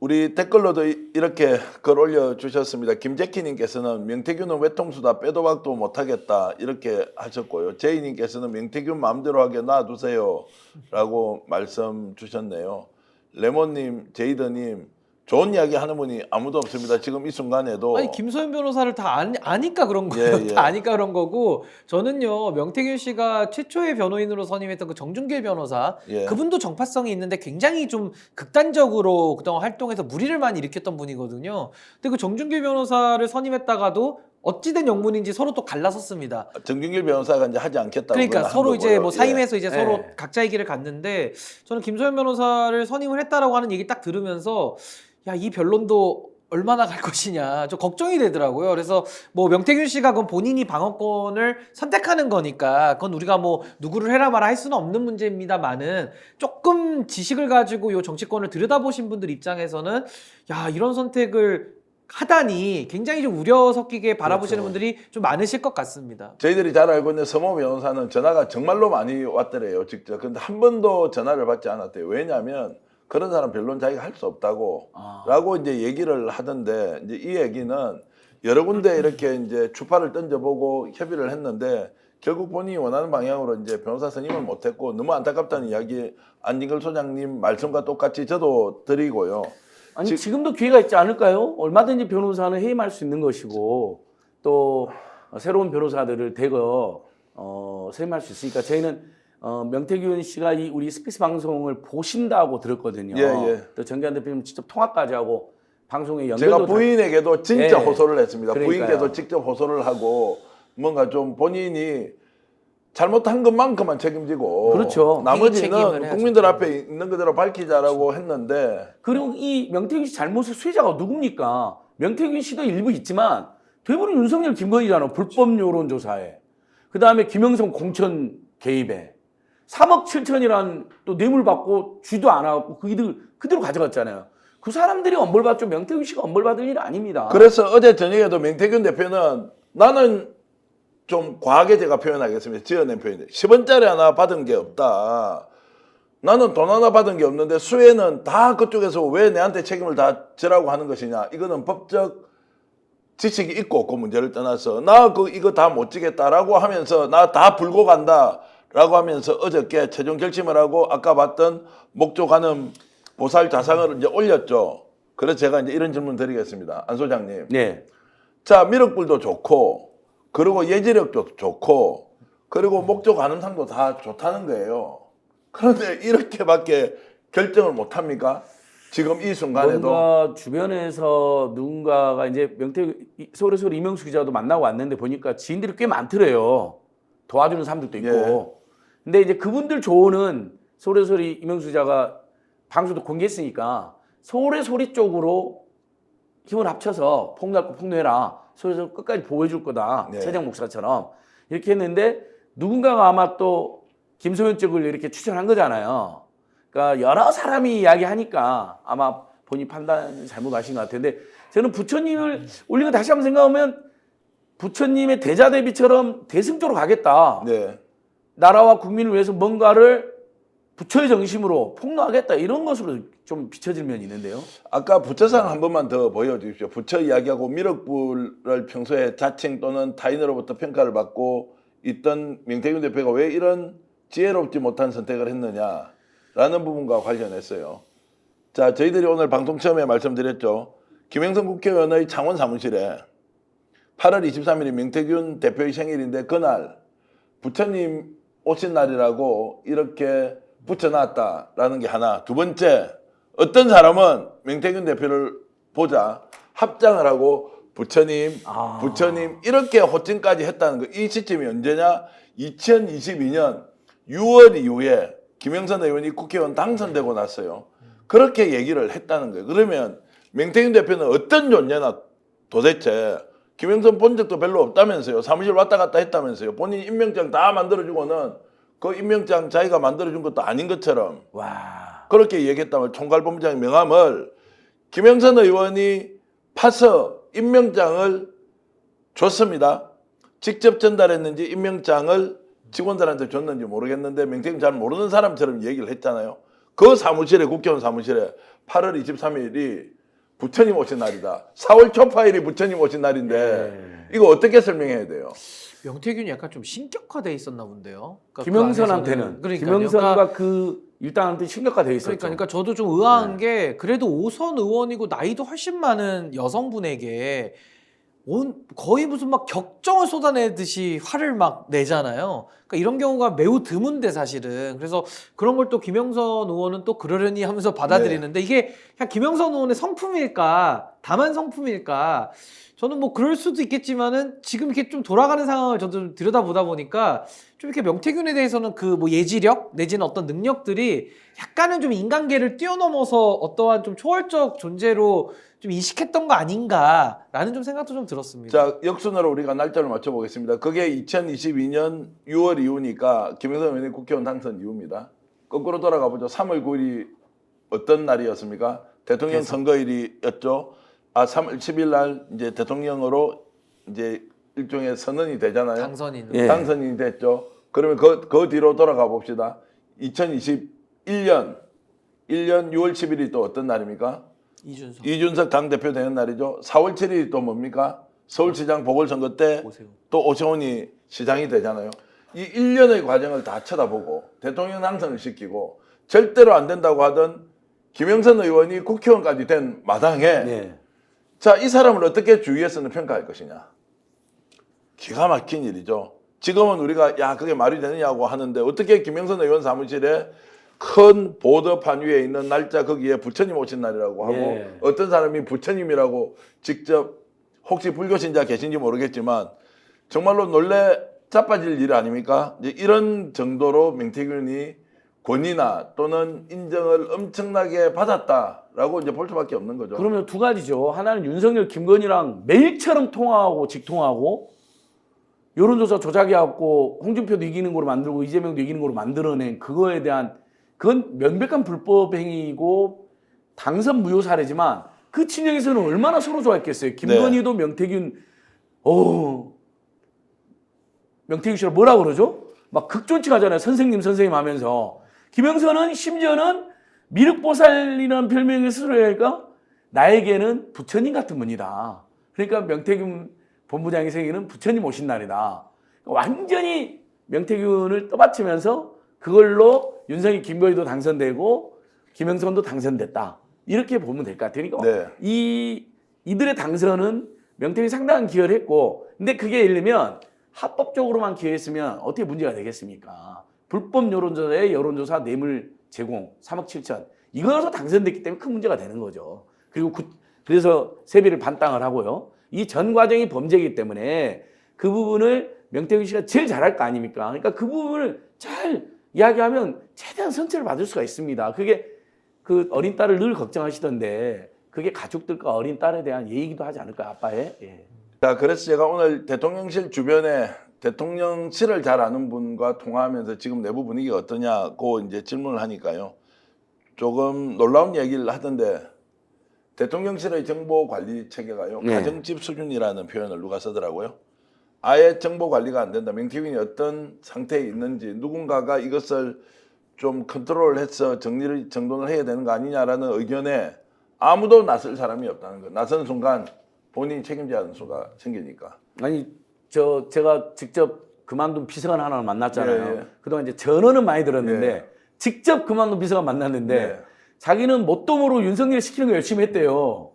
우리 댓글로도 이렇게 글 올려주셨습니다. 김재키님께서는 명태균은 외통수다, 빼도 박도 못하겠다, 이렇게 하셨고요. 제이님께서는 명태균 마음대로 하게 놔두세요 라고 말씀 주셨네요. 레몬님, 제이드님, 좋은 이야기 하는 분이 아무도 없습니다. 지금 이 순간에도. 아니 김소연 변호사를 다 아니까 그런 거예요. 예. 다 아니까 그런 거고, 저는요 명태균 씨가 최초의 변호인으로 선임했던 그 정준길 변호사, 예. 그분도 정파성이 있는데 굉장히 좀 극단적으로 그동안 활동해서 무리를 많이 일으켰던 분이거든요. 근데 그 정준길 변호사를 선임했다가도 어찌된 영문인지 서로 또 갈라섰습니다. 정준길 변호사가 이제 하지 않겠다고. 그러니까 한 서로 이제 거고요. 뭐 사임해서 이제 예. 서로 각자의 길을 갔는데, 저는 김소연 변호사를 선임을 했다라고 하는 얘기 딱 들으면서 야, 이 변론도 얼마나 갈 것이냐 좀 걱정이 되더라고요. 그래서 뭐 명태균 씨가 그건 본인이 방어권을 선택하는 거니까 그건 우리가 뭐 누구를 해라 마라 할 수는 없는 문제입니다만은, 조금 지식을 가지고 요 정치권을 들여다보신 분들 입장에서는 야, 이런 선택을 하다니 굉장히 좀 우려 섞이게 바라보시는 그렇죠. 분들이 좀 많으실 것 같습니다. 저희들이 잘 알고 있는 서모 변호사는 전화가 정말로 많이 왔더래요, 직접. 근데 한 번도 전화를 받지 않았대요. 왜냐하면 그런 사람 변론 자기가 할 수 없다고 라고 이제 얘기를 하던데, 이제 이 얘기는 여러 군데 이렇게 이제 추파를 던져보고 협의를 했는데 결국 본인이 원하는 방향으로 이제 변호사 선임을 못했고, 너무 안타깝다는 이야기 안진걸 소장님 말씀과 똑같이 저도 드리고요. 아니 지금도 기회가 있지 않을까요? 얼마든지 변호사는 해임할 수 있는 것이고, 또 새로운 변호사들을 대거 선임할 수 있으니까, 저희는 명태균 씨가 이 우리 스피스 방송을 보신다고 들었거든요. 예. 또 정기환 대표님 직접 통화까지 하고 방송에 연결도 제가 부인에게도 진짜 예. 호소를 했습니다. 그러니까요. 부인께도 직접 호소를 하고, 뭔가 좀 본인이 잘못한 것만큼만 책임지고, 그렇죠. 책임을 나머지는 해야죠. 국민들 앞에 있는 그대로 밝히자라고 했는데, 그리고 이 명태균 씨 잘못의 수혜자가 누굽니까? 명태균 씨도 일부 있지만 대부분 윤석열, 김건희잖아. 불법 여론조사에. 그 다음에 김영선 공천 개입에 3억 7천이란 또 뇌물 받고 쥐도 안 하고 그대로 가져갔잖아요. 그 사람들이 엄벌받죠. 명태균 씨가 엄벌받을 일 아닙니다. 그래서 어제 저녁에도 명태균 대표는 나는 좀 과하게 제가 표현하겠습니다. 지어낸 표현이 10원짜리 하나 받은 게 없다. 나는 돈 하나 받은 게 없는데 수혜는 다 그쪽에서 왜 내한테 책임을 다 지라고 하는 것이냐. 이거는 법적 지식이 있고 없고 문제를 떠나서 나 이거 다 못 지겠다라고 하면서 나 다 불고 간다라고 하면서 어저께 최종 결심을 하고 아까 봤던 목조 간음 보살 자상을 이제 올렸죠. 그래서 제가 이제 이런 질문 드리겠습니다. 안 소장님. 네. 자, 미륵불도 좋고 그리고 예지력도 좋고 그리고 목조 가늠상도 다 좋다는 거예요. 그런데 이렇게밖에 결정을 못 합니까? 지금 이 순간에도. 뭔가 주변에서 누군가가 이제 서울에서 이명수 기자도 만나고 왔는데 보니까 지인들이 꽤 많더래요. 도와주는 사람들도 있고. 예. 근데 이제 그분들 조언은 서울에서 이명수 기자가 방송도 공개했으니까 서울의 소리 쪽으로 힘을 합쳐서 폭로할 거 폭로해라. 서울에서 끝까지 보호해줄 거다. 네. 최장 목사처럼. 이렇게 했는데 누군가가 아마 또 김소연 쪽을 이렇게 추천한 거잖아요. 그러니까 여러 사람이 이야기하니까 아마 본인 판단을 잘못하신 것 같은데 저는 부처님을 올린 거 다시 한번 생각하면 부처님의 대자 대비처럼 대승 쪽으로 가겠다. 네. 나라와 국민을 위해서 뭔가를 부처의 정심으로 폭로하겠다. 이런 것으로 좀 비춰질 면이 있는데요. 아까 부처상 한 번만 더 보여주십시오. 부처 이야기하고 미륵불을 평소에 자칭 또는 타인으로부터 평가를 받고 있던 명태균 대표가 왜 이런 지혜롭지 못한 선택을 했느냐라는 부분과 관련했어요. 자, 저희들이 오늘 방송 처음에 말씀드렸죠. 김영선 국회의원의 창원 사무실에 8월 23일이 명태균 대표의 생일인데 그날 부처님 오신 날이라고 이렇게 붙여놨다라는 게 하나. 두 번째, 어떤 사람은 명태균 대표를 보자 합장을 하고 부처님 이렇게 호칭까지 했다는 거. 이 시점이 언제냐? 2022년 6월 이후에 김영선 의원이 국회의원 당선되고 났어요. 그렇게 얘기를 했다는 거예요. 그러면 명태균 대표는 어떤 존재나 도대체 김영선 본 적도 별로 없다면서요. 사무실 왔다 갔다 했다면서요. 본인 임명장 다 만들어주고는 그 임명장 자기가 만들어준 것도 아닌 것처럼 와. 그렇게 얘기했다면 총괄본부장의 명함을 김영선 의원이 파서 임명장을 줬습니다. 직접 전달했는지 임명장을 직원들한테 줬는지 모르겠는데 명태균 잘 모르는 사람처럼 얘기를 했잖아요. 그 사무실에 국회의원 사무실에 8월 23일이 부처님 오신 날이다. 4월 초파일이 부처님 오신 날인데 이거 어떻게 설명해야 돼요? 명태균이 약간 좀 신격화돼 있었나 본데요. 그러니까 김영선한테는 그 안에서는. 김영선과 그 일당한테 신격화돼 있었죠. 그러니까 저도 좀 의아한 게 그래도 5선 의원이고 나이도 훨씬 많은 여성분에게 거의 무슨 막 격정을 쏟아내듯이 화를 막 내잖아요. 그러니까 이런 경우가 매우 드문데 사실은. 그래서 그런 걸 또 김영선 의원은 또 그러려니 하면서 받아들이는데 이게 그냥 김영선 의원의 성품일까 다만 성품일까 저는 뭐 그럴 수도 있겠지만은 지금 이렇게 좀 돌아가는 상황을 저도 좀 들여다보다 보니까 좀 이렇게 명태균에 대해서는 그 뭐 예지력 내지는 어떤 능력들이 약간은 좀 인간계를 뛰어넘어서 어떠한 좀 초월적 존재로 좀 인식했던 거 아닌가라는 좀 생각도 좀 들었습니다. 자, 역순으로 우리가 날짜를 맞춰보겠습니다. 그게 2022년 6월 이후니까 김영선 의원이 국회의원 당선 이후입니다. 거꾸로 돌아가 보죠. 3월 9일이 어떤 날이었습니까? 대통령 선거일이었죠. 3월 10일 날 이제 대통령으로 이제 일종의 선언이 되잖아요. 당선인. 예. 당선이 됐죠. 그러면 그 뒤로 돌아가 봅시다. 2021년 6월 10일이 또 어떤 날입니까? 이준석 당대표 되는 날이죠. 4월 7일이 또 뭡니까? 서울시장 보궐선거 때 또 오세훈이 시장이 되잖아요. 이 1년의 과정을 다 쳐다보고 대통령 당선을 시키고 절대로 안 된다고 하던 김영선 의원이 국회의원까지 된 마당에 네. 자, 이 사람을 어떻게 주위에서는 평가할 것이냐. 기가 막힌 일이죠. 지금은 우리가 야 그게 말이 되느냐고 하는데 어떻게 김영선 의원 사무실에 큰 보도판 위에 있는 날짜 거기에 부처님 오신 날이라고 하고 예. 어떤 사람이 부처님이라고 직접 혹시 불교신자 계신지 모르겠지만 정말로 놀래 자빠질 일 아닙니까? 이제 이런 정도로 명태균이 권위나 또는 인정을 엄청나게 받았다라고 이제 볼 수밖에 없는 거죠. 그러면 두 가지죠. 하나는 윤석열, 김건희랑 매일처럼 통화하고 직통하고 여론조사 조작해갖고 홍준표도 이기는 거로 만들고 이재명도 이기는 거로 만들어낸 그거에 대한 그건 명백한 불법 행위고 당선 무효 사례지만 그 진영에서는 얼마나 서로 좋아했겠어요. 김건희도 명태균 명태균 씨가 뭐라 그러죠? 막 극존칭하잖아요. 선생님 하면서. 김영선은 심지어는 미륵보살이라는 별명을 쓰려니까 나에게는 부처님 같은 분이다. 그러니까 명태균 본부장이 생기는 부처님 오신 날이다. 완전히 명태균을 떠받치면서 그걸로 윤석열, 김건희도 당선되고 김영선도 당선됐다. 이렇게 보면 될 것 같아요. 그러니까 이들의 당선은 명태균이 상당한 기여를 했고, 근데 그게 예를 들면 합법적으로만 기여했으면 어떻게 문제가 되겠습니까? 불법 여론조사에 여론조사 뇌물 제공 3억 7천 이거에서 당선됐기 때문에 큰 문제가 되는 거죠. 그리고 그래서 세비를 반땅을 하고요. 이 전 과정이 범죄이기 때문에 그 부분을 명태균 씨가 제일 잘할 거 아닙니까? 그러니까 그 부분을 잘 이야기하면 최대한 선처를 받을 수가 있습니다. 그게 그 어린 딸을 늘 걱정하시던데 그게 가족들과 어린 딸에 대한 예의기도 하지 않을까요? 아빠의? 예. 자, 그래서 제가 오늘 대통령실 주변에 대통령실을 잘 아는 분과 통화하면서 지금 내부 분위기가 어떠냐고 이제 질문을 하니까요. 조금 놀라운 얘기를 하던데 대통령실의 정보 관리 체계가요. 네. 가정집 수준이라는 표현을 누가 쓰더라고요. 아예 정보 관리가 안 된다. 명태균이 어떤 상태에 있는지 누군가가 이것을 좀 컨트롤해서 정돈을 해야 되는 거 아니냐라는 의견에 아무도 나설 사람이 없다는 거. 나선 순간 본인이 책임져야 하는 수가 생기니까. 아니 제가 직접 그만둔 비서관 하나를 만났잖아요. 예. 그동안 이제 전화는 많이 들었는데 예. 직접 그만둔 비서관 만났는데 예. 자기는 뭣도 모르고 윤석열 시키는 거 열심히 했대요.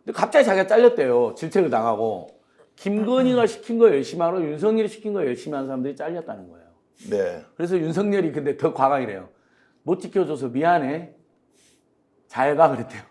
근데 갑자기 자기가 잘렸대요. 질책을 당하고. 김건희가 시킨 거 열심히 하고 윤석열이 시킨 거 열심히 하는 사람들이 잘렸다는 거예요. 네. 그래서 윤석열이 근데 더 과감이래요. 못 지켜줘서 미안해. 잘 가 그랬대요.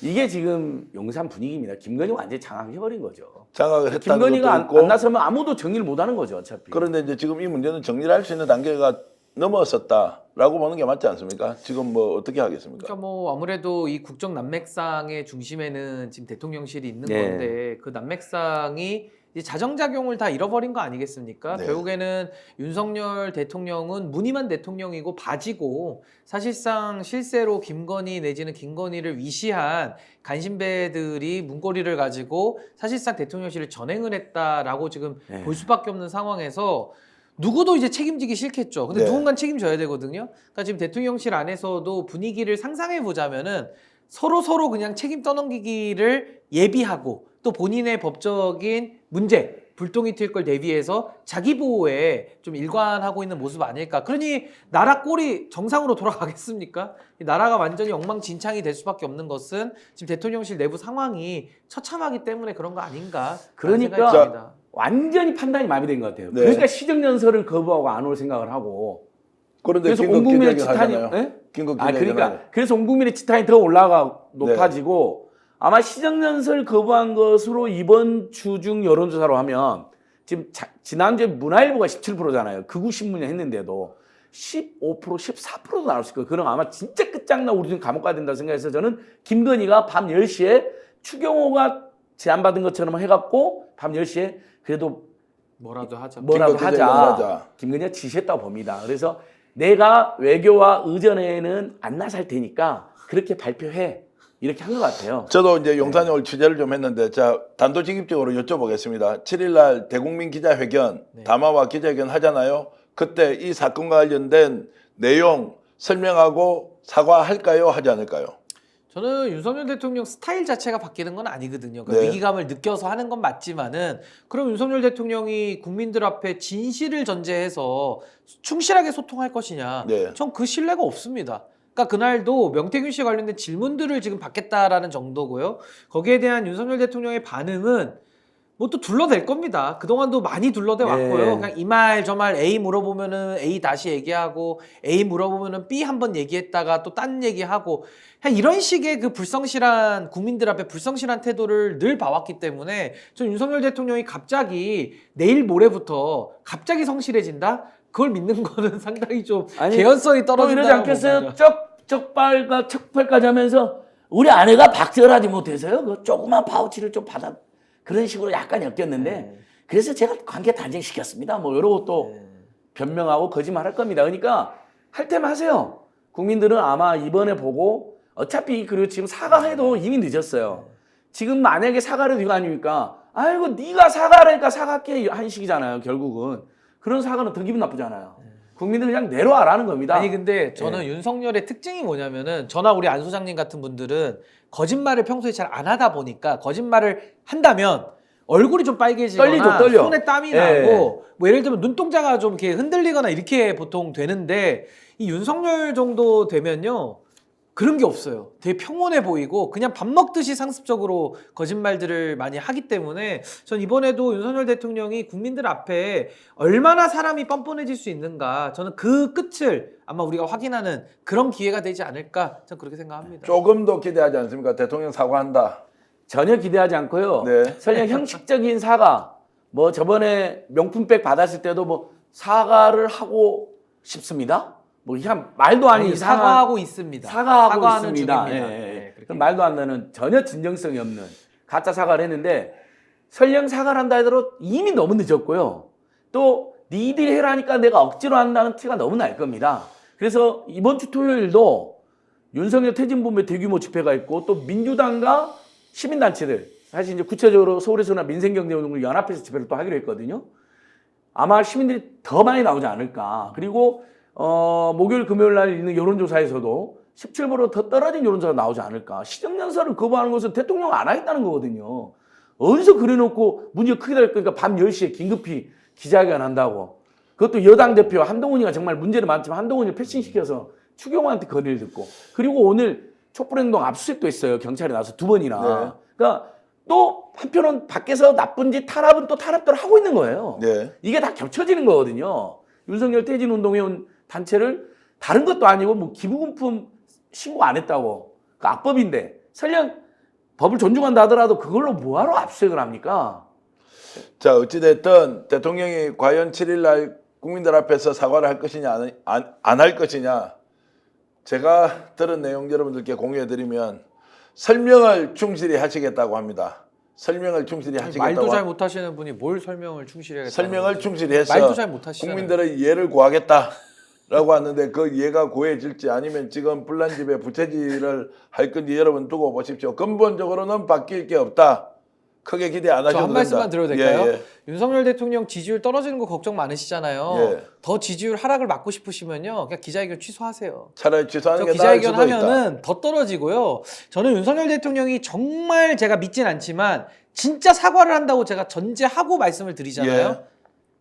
이게 지금 용산 분위기입니다. 김건희 완전히 장악해버린 거죠. 장악을 했다는 김건희가 것도 있고. 안 나서면 아무도 정리를 못하는 거죠. 어차피. 그런데 이제 지금 이 문제는 정리를 할 수 있는 단계가 넘어섰다라고 보는 게 맞지 않습니까? 지금 뭐 어떻게 하겠습니까? 그러니까 뭐 아무래도 이 국정 난맥상의 중심에는 지금 대통령실이 있는 네. 건데 그 난맥상이 이제 자정작용을 다 잃어버린 거 아니겠습니까? 네. 결국에는 윤석열 대통령은 무늬만 대통령이고 바지고 사실상 실세로 김건희 내지는 김건희를 위시한 간신배들이 문고리를 가지고 사실상 대통령실을 전행을 했다라고 지금 네. 볼 수밖에 없는 상황에서 누구도 이제 책임지기 싫겠죠. 근데 네. 누군가는 책임져야 되거든요. 그러니까 지금 대통령실 안에서도 분위기를 상상해 보자면은 서로 그냥 책임 떠넘기기를 예비하고 또 본인의 법적인 문제, 불똥이 튈 걸 대비해서 자기 보호에 좀 일관하고 있는 모습 아닐까. 그러니 나라 꼴이 정상으로 돌아가겠습니까? 이 나라가 완전히 엉망진창이 될 수밖에 없는 것은 지금 대통령실 내부 상황이 처참하기 때문에 그런 거 아닌가. 그러니까 완전히 판단이 마비된 것 같아요. 네. 그러니까 시정연설을 거부하고 안 올 생각을 하고. 그런데 그래서 긴급 온 국민의 기자회견 지탄이, 하잖아요. 예? 긴급 아, 기자회견 그러니까 하잖아요. 그래서 온 국민의 지탄이 더 높아지고 아마 시정연설 거부한 것으로 이번 주 중 여론조사로 하면 지금 지난주에 문화일보가 17%잖아요. 극우 신문이 했는데도 15%, 14%도 나올 수 있고 그럼 아마 진짜 끝장나 우리 좀 감옥 가야 된다 생각해서 저는 김건희가 밤 10시에 추경호가 제안받은 것처럼 해갖고 밤 10시에 그래도 뭐라도 하자. 뭐라도 긴급 기자회견을 하자. 하자. 김건희가 지시했다고 봅니다. 그래서 내가 외교와 의전에는 안 나설 테니까 그렇게 발표해. 이렇게 한 것 같아요. 저도 이제 용산에 올 취재를 좀 했는데 자 단도직입적으로 여쭤보겠습니다. 7일날 대국민 기자회견 네. 담화와 기자회견 하잖아요. 그때 이 사건과 관련된 내용 설명하고 사과할까요? 하지 않을까요? 저는 윤석열 대통령 스타일 자체가 바뀌는 건 아니거든요. 그러니까 네. 위기감을 느껴서 하는 건 맞지만은 그럼 윤석열 대통령이 국민들 앞에 진실을 전제해서 충실하게 소통할 것이냐? 네. 전 그 신뢰가 없습니다. 그러니까 그날도 명태균 씨에 관련된 질문들을 지금 받겠다라는 정도고요. 거기에 대한 윤석열 대통령의 반응은 뭐 또 둘러댈 겁니다. 그동안도 많이 둘러대 왔고요. 네. 그냥 이 말 저 말 A 물어보면은 A 다시 얘기하고 A 물어보면은 B 한번 얘기했다가 또 딴 얘기하고 그냥 이런 식의 그 불성실한 국민들 앞에 불성실한 태도를 늘 봐왔기 때문에 전 윤석열 대통령이 갑자기 내일 모레부터 갑자기 성실해진다? 그걸 믿는 거는 상당히 좀 아니, 개연성이 또 떨어진다. 이러지 않겠어요? 척발까지 하면서 우리 아내가 박제하지 못해서요. 그 조그만 파우치를 좀 받아 그런 식으로 약간 엮였는데 그래서 제가 관계 단절시켰습니다. 뭐 이러고 또 변명하고 거짓말할 겁니다. 그러니까 할 때만 하세요. 국민들은 아마 이번에 보고 어차피 그리고 지금 사과해도 이미 늦었어요. 지금 만약에 사과를 이거 아닙니까? 아이고 네가 사과하니까 사과할게 한 식이잖아요. 결국은 그런 사과는 더 기분 나쁘잖아요. 국민들 그냥 내려와라는 겁니다. 아니 근데 저는 윤석열의 특징이 뭐냐면은 저나 우리 안 소장님 같은 분들은 거짓말을 평소에 잘 안 하다 보니까 거짓말을 한다면 얼굴이 좀 빨개지거나 떨려. 손에 땀이 예. 나고 뭐 예를 들면 눈동자가 좀 이렇게 흔들리거나 이렇게 보통 되는데 이 윤석열 정도 되면요 그런 게 없어요. 되게 평온해 보이고 그냥 밥 먹듯이 상습적으로 거짓말들을 많이 하기 때문에 전 이번에도 윤석열 대통령이 국민들 앞에 얼마나 사람이 뻔뻔해질 수 있는가 저는 그 끝을 아마 우리가 확인하는 그런 기회가 되지 않을까 저는 그렇게 생각합니다. 조금 더 기대하지 않습니까? 대통령 사과한다. 전혀 기대하지 않고요. 네. 설령 형식적인 사과, 뭐 저번에 명품백 받았을 때도 뭐 사과를 하고 싶습니다. 뭐 그냥 말도 아닌 아니, 이상한 사과하고 있습니다. 사과하고 사과하는 있습니다. 중입니다. 예, 예. 네, 그렇게 그럼 말도 안 되는 전혀 진정성이 없는 가짜 사과를 했는데 설령 사과를 한다 하더라도 이미 너무 늦었고요. 또 니들이 해라니까 내가 억지로 한다는 티가 너무 날 겁니다. 그래서 이번 주 토요일도 윤석열 퇴진본부의 대규모 집회가 있고 또 민주당과 시민단체들 사실 이제 구체적으로 서울에서나 민생경제운동을 연합해서 집회를 또 하기로 했거든요. 아마 시민들이 더 많이 나오지 않을까. 그리고 목요일 금요일 날 있는 여론조사에서도 17%로 더 떨어진 여론조사가 나오지 않을까. 시정연설을 거부하는 것은 대통령 안 하겠다는 거거든요. 어디서 그래놓고 문제가 크게 될 거니까 밤 10시에 긴급히 기자회견 한다고. 그것도 여당 대표 한동훈이가 정말 문제는 많지만 한동훈을 패싱시켜서 추경호한테 건의를 듣고 그리고 오늘 촛불행동 압수수색도 했어요. 경찰에 나와서 2번이나. 네. 그러니까 또 한편은 밖에서 나쁜 짓 탄압은 또 탄압대로 하고 있는 거예요. 네. 이게 다 겹쳐지는 거거든요. 윤석열 퇴진운동에 온 단체를 다른 것도 아니고 뭐 기부금품 신고 안 했다고. 그 악법인데 설령 법을 존중한다 하더라도 그걸로 뭐하러 압수수색을 합니까? 자, 어찌됐든 대통령이 과연 7일 날 국민들 앞에서 사과를 할 것이냐 안 할 것이냐 제가 들은 내용 여러분들께 공유해드리면 설명을 충실히 하시겠다고 합니다. 설명을 충실히 아니, 하시겠다고 말도 잘 못하시는 분이 뭘 설명을 충실히 하겠다. 설명을 충실히 해서 말도 잘 못하시잖아요. 국민들의 이해를 구하겠다라고 하는데 그 이해가 구해질지 아니면 지금 불난집에 부채질을 할 건지 여러분 두고 보십시오. 근본적으로는 바뀔 게 없다. 크게 기대 안 하셔도 저 한 된다. 말씀만 드려도 될까요? 예. 윤석열 대통령 지지율 떨어지는 거 걱정 많으시잖아요. 예. 더 지지율 하락을 막고 싶으시면요. 그냥 기자회견 취소하세요. 차라리 취소하는 저 게 나을 기자회견 수도 있다. 하면은 더 떨어지고요. 저는 윤석열 대통령이 정말 제가 믿진 않지만 진짜 사과를 한다고 제가 전제하고 말씀을 드리잖아요. 예.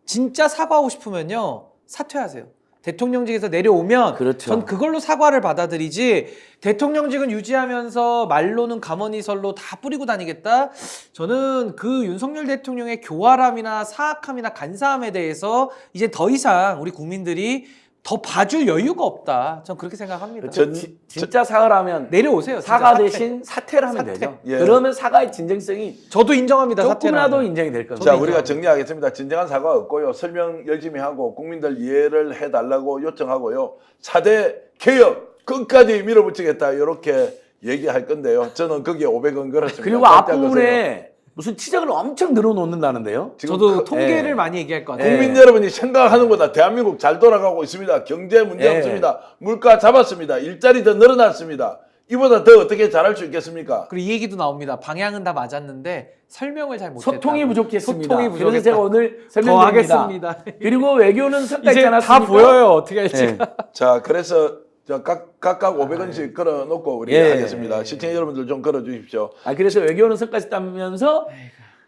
진짜 사과하고 싶으면요. 사퇴하세요. 대통령직에서 내려오면 그렇죠. 전 그걸로 사과를 받아들이지 대통령직은 유지하면서 말로는 가머니설로 다 뿌리고 다니겠다. 저는 그 윤석열 대통령의 교활함이나 사악함이나 간사함에 대해서 이제 더 이상 우리 국민들이 더 봐줄 여유가 없다. 전 그렇게 생각합니다. 진짜 사과를 하면 내려오세요. 진짜 사과 사퇴. 대신 사퇴를 하면 사퇴. 되죠. 예. 그러면 사과의 진정성이 저도 인정합니다. 조금이라도 사퇴라는. 인정이 될 겁니다. 자, 저도 우리가 인정합니다. 정리하겠습니다. 진정한 사과 없고요. 설명 열심히 하고 국민들 이해를 해달라고 요청하고요. 4대 개혁 끝까지 밀어붙이겠다 이렇게 얘기할 건데요. 저는 거기에 500원 걸었습니다. 그리고 깜짝 앞부분에 무슨 치적을 엄청 늘어놓는다는데요. 지금 저도 통계를 예. 많이 얘기할 것 같아요. 국민 여러분이 생각하는 것보다 대한민국 잘 돌아가고 있습니다. 경제 문제 예. 없습니다. 물가 잡았습니다. 일자리 더 늘어났습니다. 이보다 더 어떻게 잘할 수 있겠습니까? 그리고 이 얘기도 나옵니다. 방향은 다 맞았는데 설명을 잘 못했다. 소통이 부족했습니다. 소통이 부족했다. 그래서 제가 오늘 더 설명드립니다. 하겠습니다. 그리고 외교는 성과 있지 이제 않았습니까? 다 보여요. 어떻게 할지. 예. 자, 그래서 각각 500원씩 걸어놓고 우리 예. 하겠습니다. 시청자 여러분들 좀 걸어주십시오. 그래서 외교는 성과 있다면서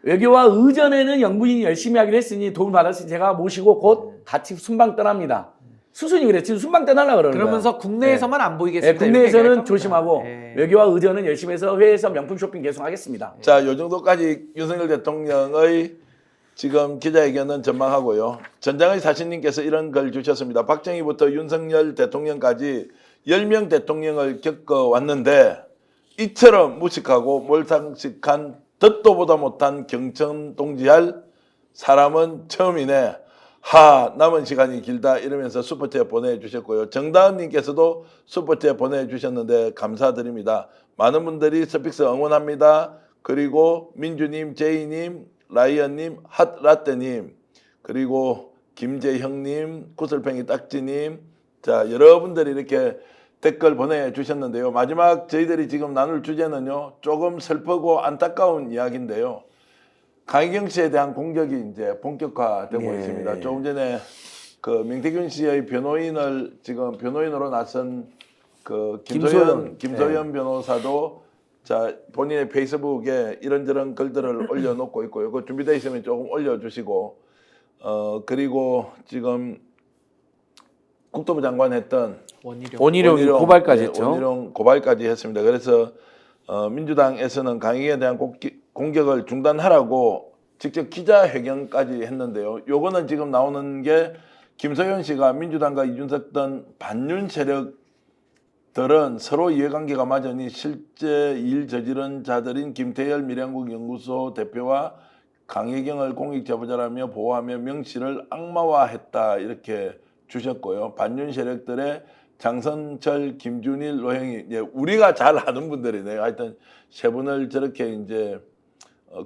외교와 의전에는 영분이 열심히 하기로 했으니 도움을 받았으니 제가 모시고 곧 같이 순방 떠납니다. 수순이 그래. 지금 순방 떠나려고 그러는 그러면서 거야. 국내에서만 안 예, 보이겠습니다. 이렇게 국내에서는 얘기할 겁니다. 조심하고 예. 외교와 의전은 열심히 해서 해외에서 명품 쇼핑 계속하겠습니다. 자, 요 정도까지 윤석열 대통령의 지금 기자회견은 전망하고요. 전장의 사신님께서 이런 글 주셨습니다. 박정희부터 윤석열 대통령까지 10명 대통령을 겪어왔는데 이처럼 무식하고 몰상식한 듣도 보다 못한 경청동지할 사람은 처음이네. 남은 시간이 길다 이러면서 슈퍼챗 보내주셨고요. 정다은님께서도 슈퍼챗 보내주셨는데 감사드립니다. 많은 분들이 스픽스 응원합니다. 그리고 민주님, 제이님, 라이언님, 핫라떼님, 그리고 김재형님, 구슬팽이 딱지님, 자 여러분들이 이렇게 댓글 보내주셨는데요. 마지막 저희들이 지금 나눌 주제는요, 조금 슬프고 안타까운 이야기인데요. 강희경 씨에 대한 공격이 이제 본격화되고 예. 있습니다. 조금 전에 그 명태균 씨의 변호인을 지금 변호인으로 나선 그 김소연 김소연. 변호사도 자 본인의 페이스북에 이런저런 글들을 올려놓고 있고요. 그 준비되어 있으면 조금 올려주시고 그리고 지금 국토부 장관 했던 원희룡. 원희룡이 고발까지 했죠. 원희룡 고발까지 했습니다. 그래서 민주당에서는 강희경에 대한 공격을 중단하라고 직접 기자회견까지 했는데요. 요거는 지금 나오는 게 김소연 씨가 민주당과 이준석 등 반윤 세력들은 서로 이해관계가 맞으니 실제 일 저지른 자들인 김태열 미래한국 연구소 대표와 강혜경을 공익 제보자라며 보호하며 명 씨를 악마화했다 이렇게 주셨고요. 반윤 세력들의 장선철, 김준일, 노영희, 이제 우리가 잘 아는 분들이네요. 하여튼 세 분을 저렇게 이제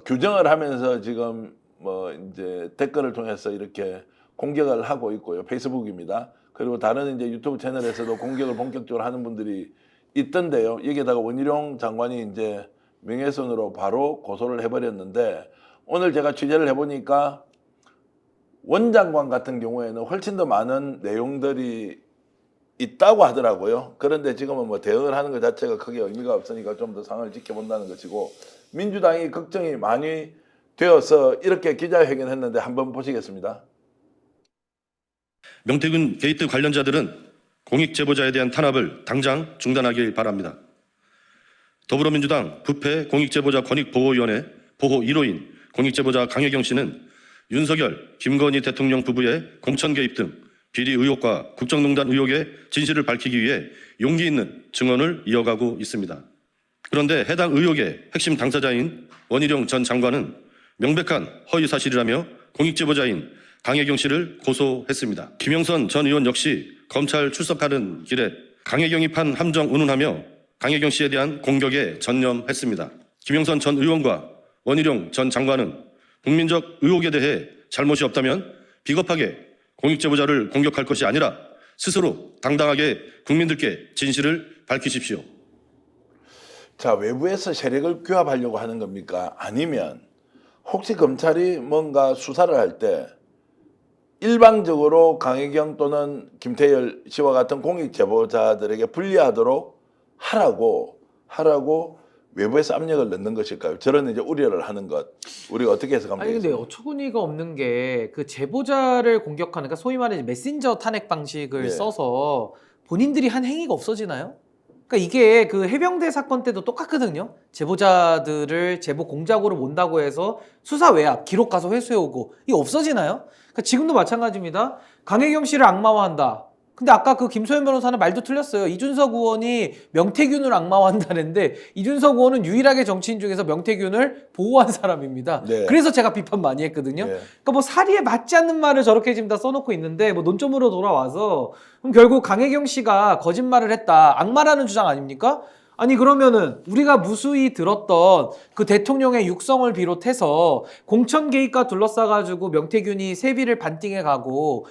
규정을 하면서 지금 뭐 이제 댓글을 통해서 이렇게 공격을 하고 있고요. 페이스북입니다. 그리고 다른 이제 유튜브 채널에서도 공격을 본격적으로 하는 분들이 있던데요. 여기에다가 원희룡 장관이 이제 명예훼손으로 바로 고소를 해버렸는데 오늘 제가 취재를 해보니까 원 장관 같은 경우에는 훨씬 더 많은 내용들이 있다고 하더라고요. 그런데 지금은 뭐 대응을 하는 것 자체가 크게 의미가 없으니까 좀 더 상황을 지켜본다는 것이고 민주당이 걱정이 많이 되어서 이렇게 기자회견했는데 한번 보시겠습니다. 명태균 게이트 관련자들은 공익제보자에 대한 탄압을 당장 중단하길 바랍니다. 더불어민주당 부패 공익제보자 권익보호위원회 보호 1호인 공익제보자 강혜경 씨는 윤석열, 김건희 대통령 부부의 공천 개입 등 비리 의혹과 국정농단 의혹의 진실을 밝히기 위해 용기 있는 증언을 이어가고 있습니다. 그런데 해당 의혹의 핵심 당사자인 원희룡 전 장관은 명백한 허위 사실이라며 공익제보자인 강혜경 씨를 고소했습니다. 김영선 전 의원 역시 검찰 출석하는 길에 강혜경이 판 함정 운운하며 강혜경 씨에 대한 공격에 전념했습니다. 김영선 전 의원과 원희룡 전 장관은 국민적 의혹에 대해 잘못이 없다면 비겁하게 공익제보자를 공격할 것이 아니라 스스로 당당하게 국민들께 진실을 밝히십시오. 자, 외부에서 세력을 규합하려고 하는 겁니까? 아니면 혹시 검찰이 뭔가 수사를 할 때 일방적으로 강혜경 또는 김태열 씨와 같은 공익 제보자들에게 불리하도록 하라고 외부에서 압력을 넣는 것일까요? 저런 이제 우려를 하는 것 우리가 어떻게 해석하면 아니 근데 되겠습니까? 어처구니가 없는 게 그 제보자를 공격하는, 그러니까 소위 말해 메신저 탄핵 방식을 예. 써서 본인들이 한 행위가 없어지나요? 그러니까 이게 그 해병대 사건 때도 똑같거든요. 제보자들을 제보 공작으로 몬다고 해서 수사 외압, 기록 가서 회수해오고 이게 없어지나요? 그러니까 지금도 마찬가지입니다. 강혜경 씨를 악마화한다. 근데 아까 그 김소연 변호사는 말도 틀렸어요. 이준석 의원이 명태균을 악마화한다는데 이준석 의원은 유일하게 정치인 중에서 명태균을 보호한 사람입니다. 네. 그래서 제가 비판 많이 했거든요. 예. 그러니까 뭐 사리에 맞지 않는 말을 저렇게 지금 다 써놓고 있는데 뭐 논점으로 돌아와서 그럼 결국 강혜경 씨가 거짓말을 했다. 악마라는 주장 아닙니까? 아니 그러면은 우리가 무수히 들었던 그 대통령의 육성을 비롯해서 공천 개입과 둘러싸가지고 명태균이 세비를 반띵해 가고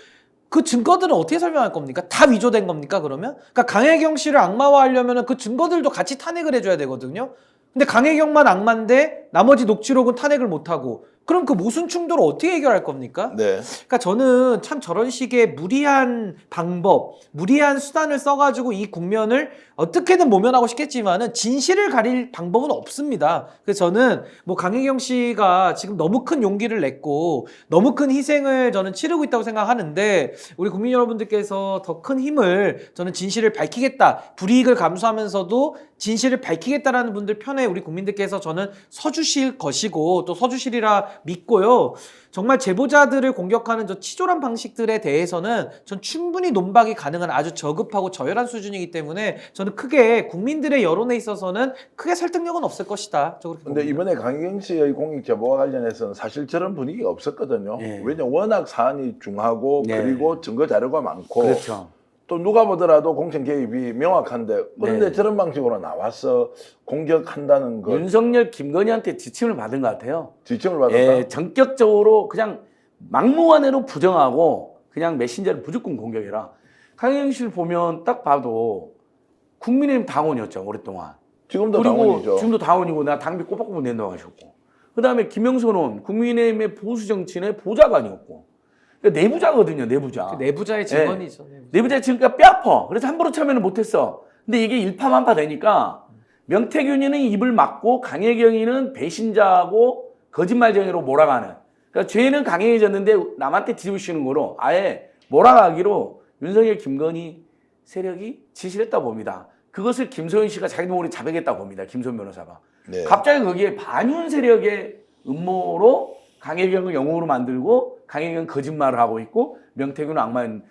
그 증거들은 어떻게 설명할 겁니까? 다 위조된 겁니까 그러면? 그러니까 강혜경 씨를 악마화하려면 그 증거들도 같이 탄핵을 해줘야 되거든요. 근데 강혜경만 악마인데 나머지 녹취록은 탄핵을 못하고 그럼 그 모순 충돌을 어떻게 해결할 겁니까? 네. 그러니까 저는 참 저런 식의 무리한 방법, 무리한 수단을 써가지고 이 국면을 어떻게든 모면하고 싶겠지만은 진실을 가릴 방법은 없습니다. 그래서 저는 뭐 강혜경 씨가 지금 너무 큰 용기를 냈고 너무 큰 희생을 저는 치르고 있다고 생각하는데 우리 국민 여러분들께서 더 큰 힘을 저는 진실을 밝히겠다, 불이익을 감수하면서도 진실을 밝히겠다라는 분들 편에 우리 국민들께서 저는 서주실 것이고 또 서주시리라 믿고요. 정말 제보자들을 공격하는 저 치졸한 방식들에 대해서는 전 충분히 논박이 가능한 아주 저급하고 저열한 수준이기 때문에 저는 크게 국민들의 여론에 있어서는 크게 설득력은 없을 것이다. 저 그렇게 근데 봅니다. 이번에 강혜경 씨의 공익 제보와 관련해서는 사실 저런 분위기가 없었거든요. 예. 왜냐면 워낙 사안이 중하고 네. 그리고 증거 자료가 많고 그렇죠. 또 누가 보더라도 공천 개입이 명확한데 그런데 네. 저런 방식으로 나와서 공격한다는 것 윤석열, 김건희한테 지침을 받은 것 같아요. 지침을 받았다. 예, 전격적으로 그냥 막무가내로 부정하고 그냥 메신저를 무조건 공격해라. 강혜경 씨를 보면 딱 봐도 국민의힘 당원이었죠, 오랫동안. 지금도 그리고 당원이죠. 지금도 당원이고 내가 당비 꼬박꼬박 낸다고 하셨고. 그다음에 김영선은 국민의힘의 보수 정치인의 보좌관이었고. 그러니까 내부자거든요, 내부자. 그 내부자의 증언이죠. 내부자 지금까지 뼈 아파. 그래서 함부로 참여는 못했어. 근데 이게 일파만파 되니까 명태균이는 입을 막고 강혜경이는 배신자하고 거짓말쟁이로 몰아가는. 그러니까 죄는 강해졌는데 남한테 뒤집으시는 거로 아예 몰아가기로 윤석열, 김건희 세력이 지시를 했다 봅니다. 그것을 김소연 씨가 자기도 모르게 자백했다고 봅니다. 김소연 변호사가. 네. 갑자기 거기에 반윤 세력의 음모로 강혜경을 영웅으로 만들고 강혜경은 거짓말을 하고 있고 명태균은 악마인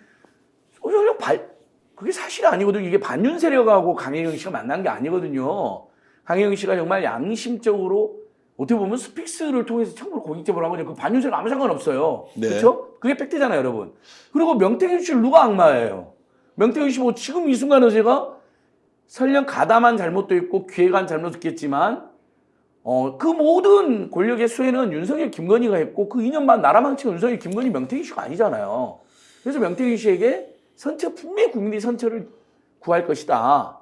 그게 사실이 아니거든요. 이게 반윤 세력하고 강혜경 씨가 만난 게 아니거든요. 강혜경 씨가 정말 양심적으로 어떻게 보면 스픽스를 통해서 청구를 공익제보를 한 거죠. 그 반윤 세력 아무 상관없어요. 네. 그렇죠? 그게 팩트잖아요, 여러분. 그리고 명태균 씨를 누가 악마예요? 명태균 씨 뭐 지금 이 순간에 제가 설령 가담한 잘못도 있고 기획안 잘못도 있겠지만 그 모든 권력의 수혜는 윤석열, 김건희가 했고 그 2년 반 나라 망친 윤석열, 김건희, 명태균 씨가 아니잖아요. 그래서 명태균 씨에게 분명히 국민이 선처를 구할 것이다.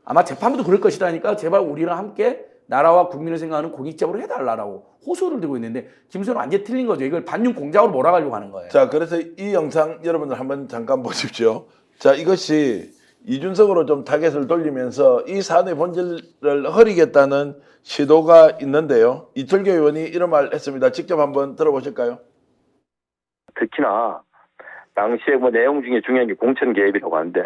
아마 재판부도 그럴 것이다 하니까 제발 우리랑 함께 나라와 국민을 생각하는 공익적으로 해달라고 호소를 들고 있는데 김소연은 완전히 틀린 거죠. 이걸 반윤 공작으로 몰아가려고 하는 거예요. 자, 그래서 이 영상 여러분들 한번 잠깐 보십시오. 자, 이것이 이준석으로 좀 타겟을 돌리면서 이 사안의 본질을 흐리겠다는 시도가 있는데요. 이철규 의원이 이런 말 했습니다. 직접 한번 들어보실까요? 특히나 당시에 뭐 내용 중에 중요한 게 공천 개입이라고 하는데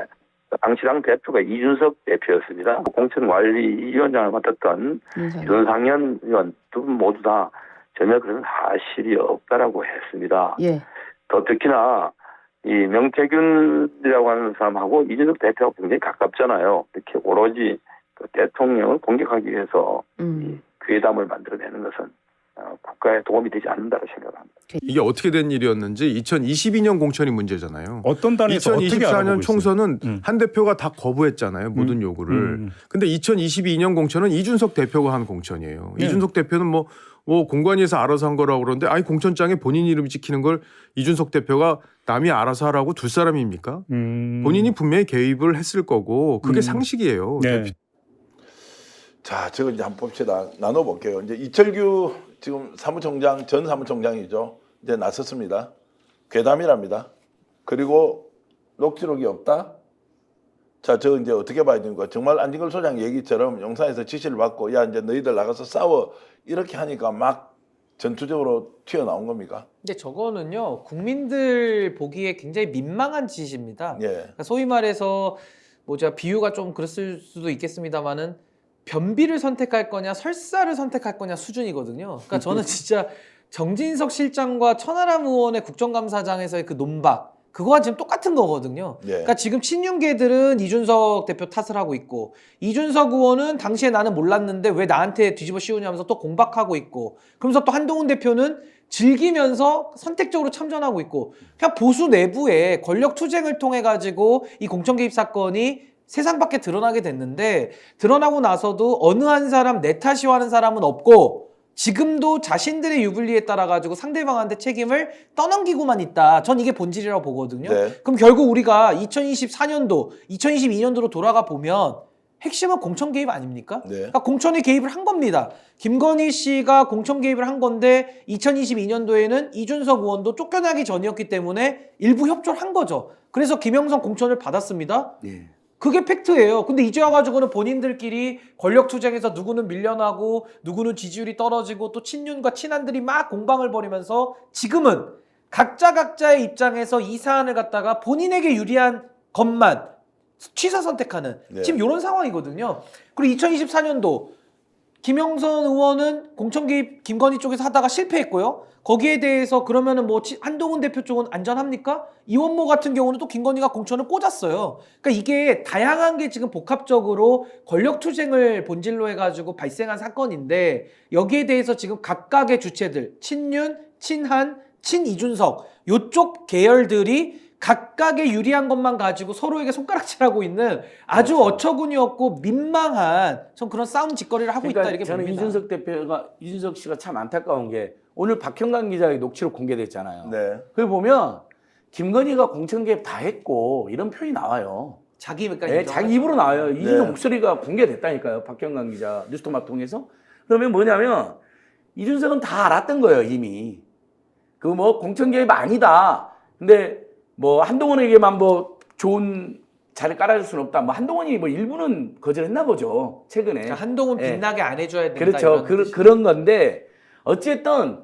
당시 당 대표가 이준석 대표였습니다. 공천관리위원장을 맡았던 윤상현 의원 두 분 모두 다 전혀 그런 사실이 없다라고 했습니다. 예. 더 특히나 이 명태균이라고 하는 사람하고 이준석 대표가 굉장히 가깝잖아요. 이렇게 오로지 그 대통령을 공격하기 위해서 이 괴담을 만들어내는 것은 국가에 도움이 되지 않는다고 생각합니다. 이게 어떻게 된 일이었는지 2022년 공천이 문제잖아요. 어떤 단에서 어떻게 2024년 알아보고 총선은 있어요? 한 대표가 다 거부했잖아요. 모든 요구를. 근데 2022년 공천은 이준석 대표가 한 공천이에요. 네. 이준석 대표는 뭐 공관위에서 알아서 한 거라고 그러는데 아니 공천장에 본인 이름이 찍히는 걸 이준석 대표가 남이 알아서 하라고 둘 사람입니까? 본인이 분명히 개입을 했을 거고 그게 상식이에요. 네. 자, 저거 이제 한번 봅시다. 나눠볼게요. 이제 이철규 지금 사무총장, 전 사무총장이죠. 이제 나섰습니다. 괴담이랍니다. 그리고 녹취록이 없다? 자, 저거 이제 어떻게 봐야 되는 거야? 정말 안진걸 소장 얘기처럼 용산에서 지시를 받고 야, 이제 너희들 나가서 싸워. 이렇게 하니까 막 전투적으로 튀어나온 겁니까? 근데 저거는요, 국민들 보기에 굉장히 민망한 짓입니다. 예. 그러니까 소위 말해서 제가 비유가 좀 그랬을 수도 있겠습니다만은 변비를 선택할 거냐 설사를 선택할 거냐 수준이거든요. 그러니까 저는 진짜 정진석 실장과 천하람 의원의 국정감사장에서의 그 논박 그거와 지금 똑같은 거거든요. 예. 그러니까 지금 친윤계들은 이준석 대표 탓을 하고 있고 이준석 의원은 당시에 나는 몰랐는데 왜 나한테 뒤집어 씌우냐면서 또 공박하고 있고 그러면서 또 한동훈 대표는 즐기면서 선택적으로 참전하고 있고 그냥 보수 내부에 권력 투쟁을 통해 가지고 이 공천 개입 사건이 세상 밖에 드러나게 됐는데 드러나고 나서도 어느 한 사람 내 탓이오 하는 사람은 없고 지금도 자신들의 유불리에 따라 가지고 상대방한테 책임을 떠넘기고만 있다. 전 이게 본질이라고 보거든요. 네. 그럼 결국 우리가 2024년도, 2022년도로 돌아가 보면 핵심은 공천 개입 아닙니까? 네. 그러니까 공천에 개입을 한 겁니다. 김건희 씨가 공천 개입을 한 건데 2022년도에는 이준석 의원도 쫓겨나기 전이었기 때문에 일부 협조를 한 거죠. 그래서 김영선 공천을 받았습니다. 예. 그게 팩트예요. 근데 이제 와가지고는 본인들끼리 권력 투쟁에서 누구는 밀려나고 누구는 지지율이 떨어지고 또 친윤과 친한들이 막 공방을 벌이면서 지금은 각자의 입장에서 이 사안을 갖다가 본인에게 유리한 것만 취사 선택하는 네. 지금 이런 상황이거든요. 그리고 2024년도 김영선 의원은 공천 개입 김건희 쪽에서 하다가 실패했고요. 거기에 대해서 그러면은 뭐 한동훈 대표 쪽은 안전합니까? 이원모 같은 경우는 또 김건희가 공천을 꽂았어요. 그러니까 이게 다양한 게 지금 복합적으로 권력 투쟁을 본질로 해가지고 발생한 사건인데 여기에 대해서 지금 각각의 주체들 친윤, 친한, 친이준석 요쪽 계열들이 각각의 유리한 것만 가지고 서로에게 손가락질하고 있는 아주 그렇죠. 어처구니 없고 민망한 전 그런 싸움 짓거리를 하고 있다 이렇게 저는 봅니다. 이준석 씨가 참 안타까운 게 오늘 박형관 기자의 녹취록 공개됐잖아요. 네. 그걸 보면 김건희가 공천 개입 다 했고 이런 표현이 나와요. 자기니까 네, 자기 입으로 나와요. 이준석 네. 목소리가 공개됐다니까요. 박형관 기자 뉴스토마 통해서. 그러면 뭐냐면 이준석은 다 알았던 거예요 이미. 그 뭐 공천 개입 아니다. 근데 뭐 한동훈에게만 뭐 좋은 자리 깔아줄 수는 없다. 뭐 한동훈이 뭐 일부는 거절했나 보죠 최근에. 그러니까 한동훈 네. 빛나게 안 해줘야 된다. 그렇죠. 이런 뜻이죠. 그런 건데 어쨌든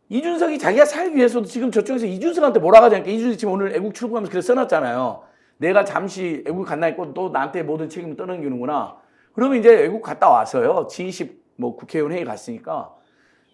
이준석이 자기가 살기 위해서도 지금 저쪽에서 이준석한테 몰아가지 않게 이준석이 지금 오늘 애국 출국하면서 그래서 써놨잖아요. 내가 잠시 애국 갔나 있고 또 나한테 모든 책임을 떠넘기는구나. 그러면 이제 애국 갔다 와서요. G20 뭐 국회의원 회의 갔으니까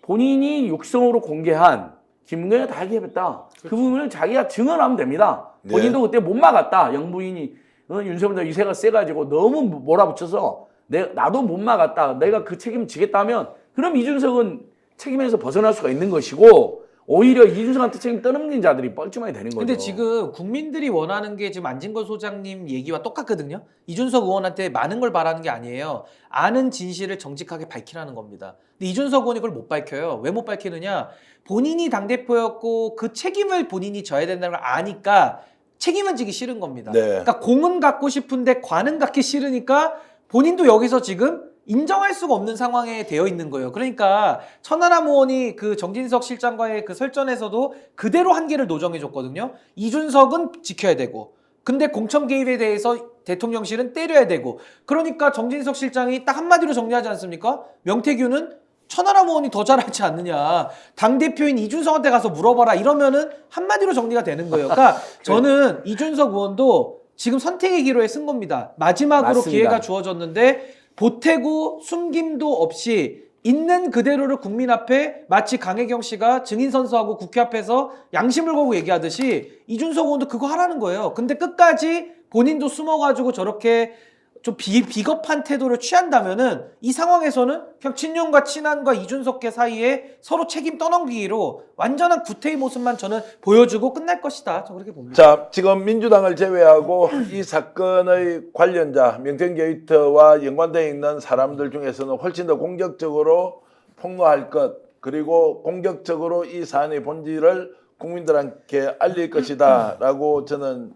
본인이 육성으로 공개한 김건희가 다 개입했다. 그 부분을 자기가 증언하면 됩니다. 본인도 그때 못 막았다. 영부인이 윤석열 유세가 세가지고 너무 몰아붙여서 나도 못 막았다. 내가 그 책임 지겠다면 그럼 이준석은 책임에서 벗어날 수가 있는 것이고 오히려 이준석한테 책임 떠넘긴 자들이 뻘쭘하게 되는 거죠. 근데 지금 국민들이 원하는 게 지금 안진걸 소장님 얘기와 똑같거든요. 이준석 의원한테 많은 걸 바라는 게 아니에요. 아는 진실을 정직하게 밝히라는 겁니다. 근데 이준석 의원이 그걸 못 밝혀요. 왜 못 밝히느냐? 본인이 당대표였고 그 책임을 본인이 져야 된다는 걸 아니까 책임은 지기 싫은 겁니다. 네. 그러니까 공은 갖고 싶은데 관은 갖기 싫으니까 본인도 여기서 지금 인정할 수가 없는 상황에 되어 있는 거예요. 그러니까 천하람 의원이 그 정진석 실장과의 그 설전에서도 그대로 한계를 노정해 줬거든요. 이준석은 지켜야 되고 근데 공천 개입에 대해서 대통령실은 때려야 되고 그러니까 정진석 실장이 딱 한마디로 정리하지 않습니까? 명태균은 천하람 의원이 더 잘하지 않느냐. 당대표인 이준석한테 가서 물어봐라. 이러면은 한마디로 정리가 되는 거예요. 그러니까 저는 이준석 의원도 지금 선택의 기로에 쓴 겁니다. 마지막으로 맞습니다. 기회가 주어졌는데 보태고 숨김도 없이 있는 그대로를 국민 앞에 마치 강혜경 씨가 증인 선서하고 국회 앞에서 양심을 걸고 얘기하듯이 이준석 의원도 그거 하라는 거예요. 근데 끝까지 본인도 숨어가지고 저렇게 좀 비겁한 태도를 취한다면은 이 상황에서는 그냥 친윤과 친한과 이준석계 사이에 서로 책임 떠넘기기로 완전한 구태의 모습만 저는 보여주고 끝날 것이다. 저 그렇게 봅니다. 자, 지금 민주당을 제외하고 이 사건의 관련자, 명태균 게이트와 연관되어 있는 사람들 중에서는 훨씬 더 공격적으로 폭로할 것, 그리고 공격적으로 이 사안의 본질을 국민들한테 알릴 것이다라고 저는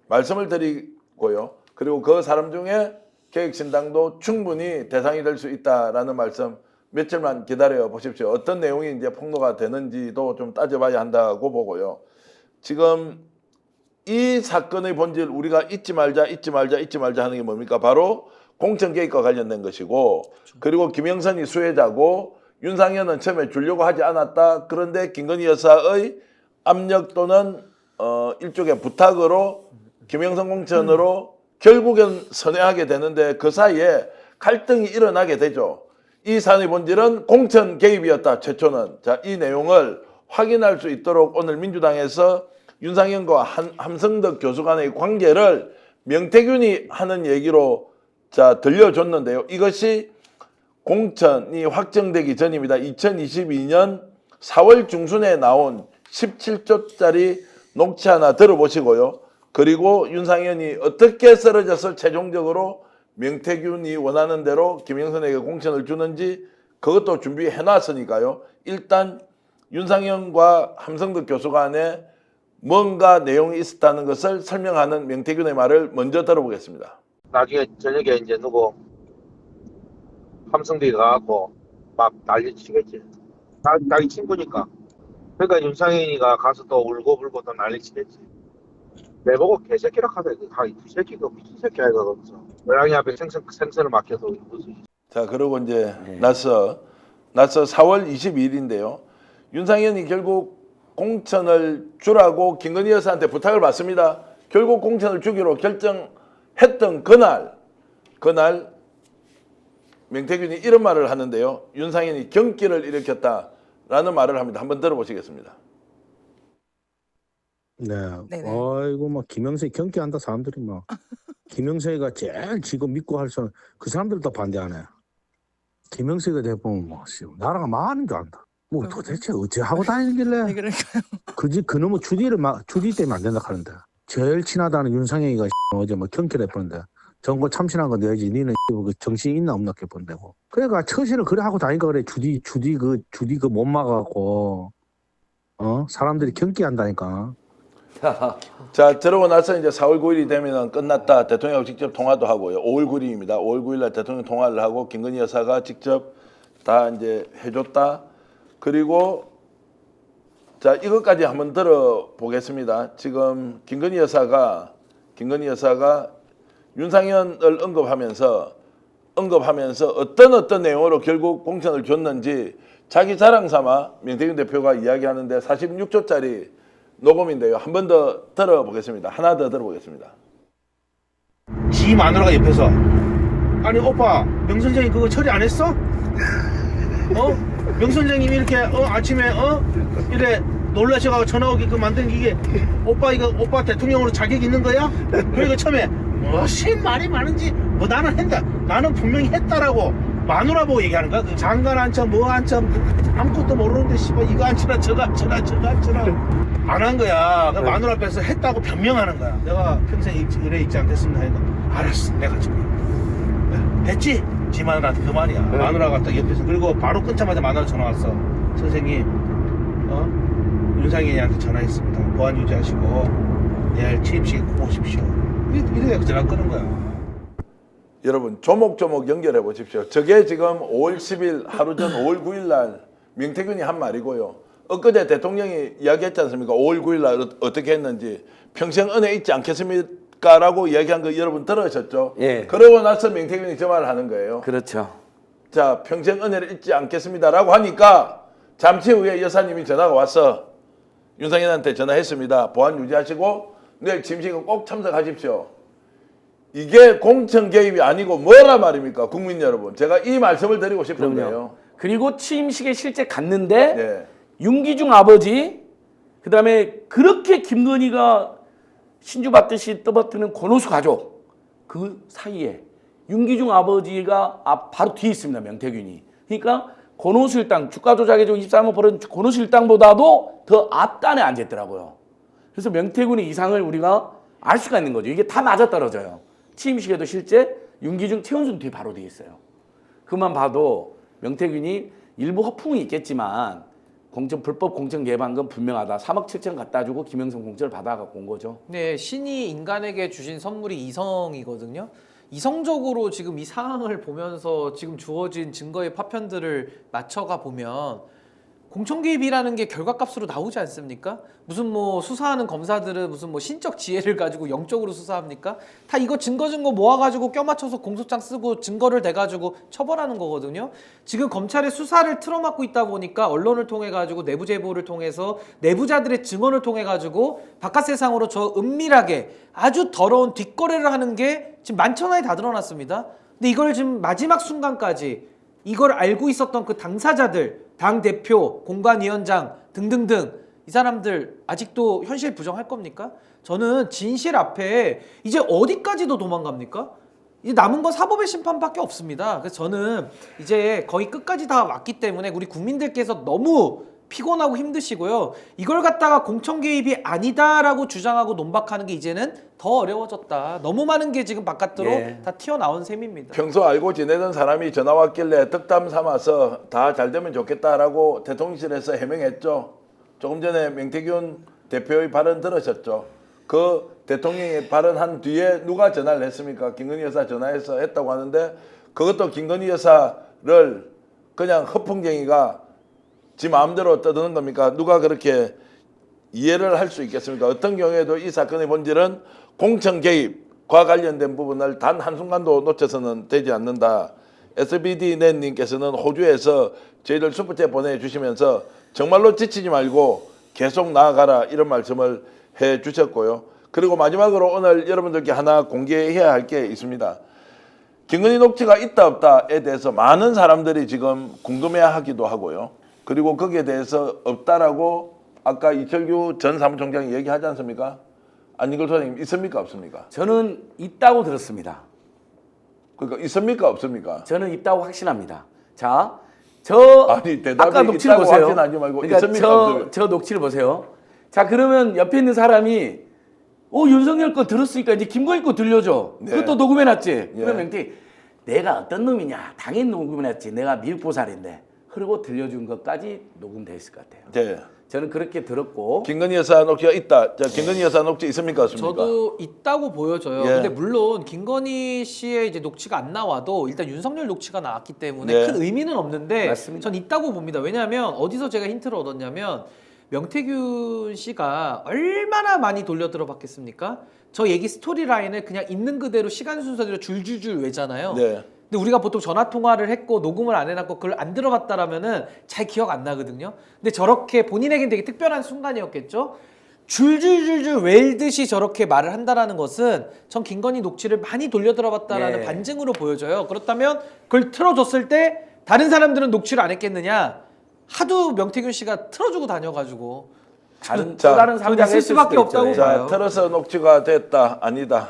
말씀을 드리고요. 그리고 그 사람 중에 개혁신당도 충분히 대상이 될 수 있다라는 말씀 며칠만 기다려 보십시오. 어떤 내용이 이제 폭로가 되는지도 좀 따져봐야 한다고 보고요. 지금 이 사건의 본질 우리가 잊지 말자 하는 게 뭡니까? 바로 공천 개입과 관련된 것이고 그리고 김영선이 수혜자고 윤상현은 처음에 주려고 하지 않았다. 그런데 김건희 여사의 압력 또는 일종의 부탁으로 김영선 공천으로 결국엔 선회하게 되는데 그 사이에 갈등이 일어나게 되죠. 이 사안의 본질은 공천 개입이었다. 최초는. 자, 이 내용을 확인할 수 있도록 오늘 민주당에서 윤상현과 함성덕 교수 간의 관계를 명태균이 하는 얘기로 자 들려줬는데요. 이것이 공천이 확정되기 전입니다. 2022년 4월 중순에 나온 17초짜리 녹취 하나 들어보시고요. 그리고 윤상현이 어떻게 쓰러져서 최종적으로 명태균이 원하는 대로 김영선에게 공천을 주는지 그것도 준비해 놨으니까요. 일단 윤상현과 함성덕 교수 간에 뭔가 내용이 있었다는 것을 설명하는 명태균의 말을 먼저 들어보겠습니다. 나중에 저녁에 이제 누구 함성대에 가갖고 막 난리 치겠지. 자기 친구니까. 그러니까 윤상현이가 가서 또 울고 불고 또 난리 치겠지. 내보고 개새끼라 하다. 이 새끼가 미친 새끼야 이거 그러면서 고양이 앞에 생선을 맡겨서 무슨. 자, 그리고 이제 나서 4월 22일인데요. 윤상현이 결국 공천을 주라고 김건희 여사한테 부탁을 받습니다. 결국 공천을 주기로 결정했던 그날 명태균이 이런 말을 하는데요. 윤상현이 경기를 일으켰다라는 말을 합니다. 한번 들어보시겠습니다. 네. 네네. 아이고, 막, 김영세 경기한다, 사람들이 막. 김영세가 제일 지금 믿고 할 수는 그 사람들도 반대하네. 김영세가 대보면 뭐, 나라가 망하는 줄 안다. 뭐 도대체 어째 하고 다니길래. 네, 그러니까요. 그놈의 주디 때문에 안 된다 하는데. 제일 친하다는 윤상현이가 어제 뭐 경기를 해보는데. 정거 참신한 거 내야지. 니는 그 정신이 있나 없나 게 본다고. 그러니까 처신을 그래 하고 다니까 그래. 주디 그 못 막아갖고. 사람들이 경기한다니까. 자, 들어오고 나서 이제 4월 9일이 되면 끝났다. 대통령하고 직접 통화도 하고요. 5월 9일입니다. 5월 9일 날 대통령 통화를 하고 김건희 여사가 직접 다 이제 해줬다. 그리고 자, 이것까지 한번 들어보겠습니다. 지금 김건희 여사가 윤상현을 언급하면서 어떤 내용으로 결국 공천을 줬는지 자기 자랑 삼아 명태균 대표가 이야기하는데 46초짜리 녹음인데요. 한 번 더 들어보겠습니다. 하나 더 들어보겠습니다. 지 마누라가 옆에서 아니 오빠 명 선생님 그거 처리 안 했어? 명 선생님이 이렇게 아침에 이래 놀라셔가지고 전화 오게끔 만든 이게 오빠 이거 오빠 대통령으로 자격 있는 거야? 그러니까 처음에 무슨 말이 많은지 뭐 나는 했다 나는 분명히 했다라고 마누라 보고 얘기하는 거야. 그 장관 한참 뭐 한참 아무것도 모르는데 씨발 이거 한치나 저거 한치나 안 한 거야. 그 마누라 앞에서 했다고 변명하는 거야. 내가 평생 이래 있지 않겠습니다 하니까 알았어 내가 지금 했지? 지 마누라한테 그 말이야. 마누라가 딱 옆에서 그리고 바로 끊자마자 마누라 전화 왔어. 선생님 윤상현이한테 전화했습니다. 보안 유지하시고 내일 취임식에 꼭 오십시오. 이래 전화 끊은 거야. 여러분 조목조목 연결해 보십시오. 저게 지금 5월 10일 하루 전 5월 9일 날 명태균이 한 말이고요. 엊그제 대통령이 이야기했지 않습니까? 5월 9일 날 어떻게 했는지 평생 은혜 있지 않겠습니까? 라고 이야기한 거 여러분 들으셨죠? 예. 그러고 나서 명태균이 저 말을 하는 거예요. 그렇죠. 자, 평생 은혜를 잊지 않겠습니다 라고 하니까 잠시 후에 여사님이 전화가 왔어. 윤상현한테 전화했습니다. 보안 유지하시고 내일 취임식에 꼭 참석하십시오. 이게 공천 개입이 아니고 뭐라 말입니까? 국민 여러분. 제가 이 말씀을 드리고 싶은데요. 그리고 취임식에 실제 갔는데 네. 윤기중 아버지 그다음에 그렇게 김건희가 신주 받듯이 떠받드는 권오수 가족 그 사이에 윤기중 아버지가 바로 뒤에 있습니다. 명태균이. 그러니까 권오수 일당 주가 조작에 좀 입사하면 벌은 권오수 일당보다도 더 앞단에 앉아있더라고요. 그래서 명태균의 이상을 우리가 알 수가 있는 거죠. 이게 다 맞아떨어져요. 취임식에도 실제 윤기중 최은순 뒤에 바로 뒤에 있어요. 그만 봐도 명태균이 일부 허풍이 있겠지만 불법 공천 개입한 건 분명하다. 3억 7천 갖다 주고 김영선 공천을 받아갖고 온 거죠. 네, 신이 인간에게 주신 선물이 이성이거든요. 이성적으로 지금 이 상황을 보면서 지금 주어진 증거의 파편들을 맞춰가 보면 공천 개입이라는 게 결과값으로 나오지 않습니까? 무슨 뭐 수사하는 검사들은 무슨 뭐 신적 지혜를 가지고 영적으로 수사합니까? 다 이거 증거 모아가지고 껴맞춰서 공소장 쓰고 증거를 대가지고 처벌하는 거거든요. 지금 검찰의 수사를 틀어막고 있다 보니까 언론을 통해 가지고 내부 제보를 통해서 내부자들의 증언을 통해 가지고 바깥 세상으로 저 은밀하게 아주 더러운 뒷거래를 하는 게 지금 만천하에 다 드러났습니다. 근데 이걸 지금 마지막 순간까지 이걸 알고 있었던 그 당사자들, 당대표, 공관위원장 등등등 이 사람들 아직도 현실 부정할 겁니까? 저는 진실 앞에 이제 어디까지도 도망갑니까? 이제 남은 건 사법의 심판밖에 없습니다. 그래서 저는 이제 거의 끝까지 다 왔기 때문에 우리 국민들께서 너무 피곤하고 힘드시고요. 이걸 갖다가 공천 개입이 아니다라고 주장하고 논박하는 게 이제는 더 어려워졌다. 너무 많은 게 지금 바깥으로 다 튀어나온 셈입니다. 평소 알고 지내던 사람이 전화 왔길래 덕담 삼아서 다 잘 되면 좋겠다라고 대통령실에서 해명했죠. 조금 전에 명태균 대표의 발언 들으셨죠. 그 대통령이 발언한 뒤에 누가 전화를 했습니까? 김건희 여사 전화해서 했다고 하는데 그것도 김건희 여사를 그냥 허풍쟁이가 지 마음대로 떠드는 겁니까? 누가 그렇게 이해를 할 수 있겠습니까? 어떤 경우에도 이 사건의 본질은 공천 개입과 관련된 부분을 단 한순간도 놓쳐서는 되지 않는다. SBD넷님께서는 호주에서 저희들 슈퍼챗 보내주시면서 정말로 지치지 말고 계속 나아가라 이런 말씀을 해주셨고요. 그리고 마지막으로 오늘 여러분들께 하나 공개해야 할 게 있습니다. 김건희 녹취가 있다 없다에 대해서 많은 사람들이 지금 궁금해하기도 하고요. 그리고 거기에 대해서 없다라고 아까 이철규 전 사무총장이 얘기하지 않습니까? 안진걸 소장님 있습니까 없습니까? 저는 있다고 들었습니다. 그러니까 있습니까 없습니까? 저는 있다고 확신합니다. 자, 저 아니 대답이 아까 녹취를 있다고 보세요. 확신하지 말고 그러니까 있습니까 없습니까? 저 녹취를 보세요. 자, 그러면 옆에 있는 사람이 윤석열 거 들었으니까 이제 김건희 거 들려줘. 네. 그것도 녹음해놨지. 예. 그러면 내가 어떤 놈이냐? 당연히 녹음해놨지. 내가 미륵 보살인데. 그러고 들려준 것까지 녹음돼 있을 것 같아요. 네. 저는 그렇게 들었고. 김건희 여사 녹취가 있다. 자, 김건희 여사 녹취 있습니까 없습니까? 저도 있다고 보여져요. 예. 근데 물론 김건희 씨의 이제 녹취가 안 나와도 일단 윤석열 녹취가 나왔기 때문에 네. 큰 의미는 없는데 맞습니다. 전 있다고 봅니다. 왜냐하면 어디서 제가 힌트를 얻었냐면 명태균 씨가 얼마나 많이 돌려 들어봤겠습니까? 저 얘기 스토리라인을 그냥 있는 그대로 시간 순서대로 줄줄줄 외잖아요. 네. 근데 우리가 보통 전화 통화를 했고 녹음을 안 해놨고 그걸 안 들어봤다라면은 잘 기억 안 나거든요. 근데 저렇게 본인에겐 되게 특별한 순간이었겠죠. 줄줄줄줄 웰듯이 저렇게 말을 한다라는 것은 전 김건희 녹취를 많이 돌려 들어봤다라는 예. 반증으로 보여져요. 그렇다면 그걸 틀어줬을 때 다른 사람들은 녹취를 안 했겠느냐? 하도 명태균 씨가 틀어주고 다녀가지고 다른 자, 또 다른 그건 상자가 있을 있을 수밖에 수도 없다고 있죠. 예. 봐요. 자, 틀어서 녹취가 됐다 아니다.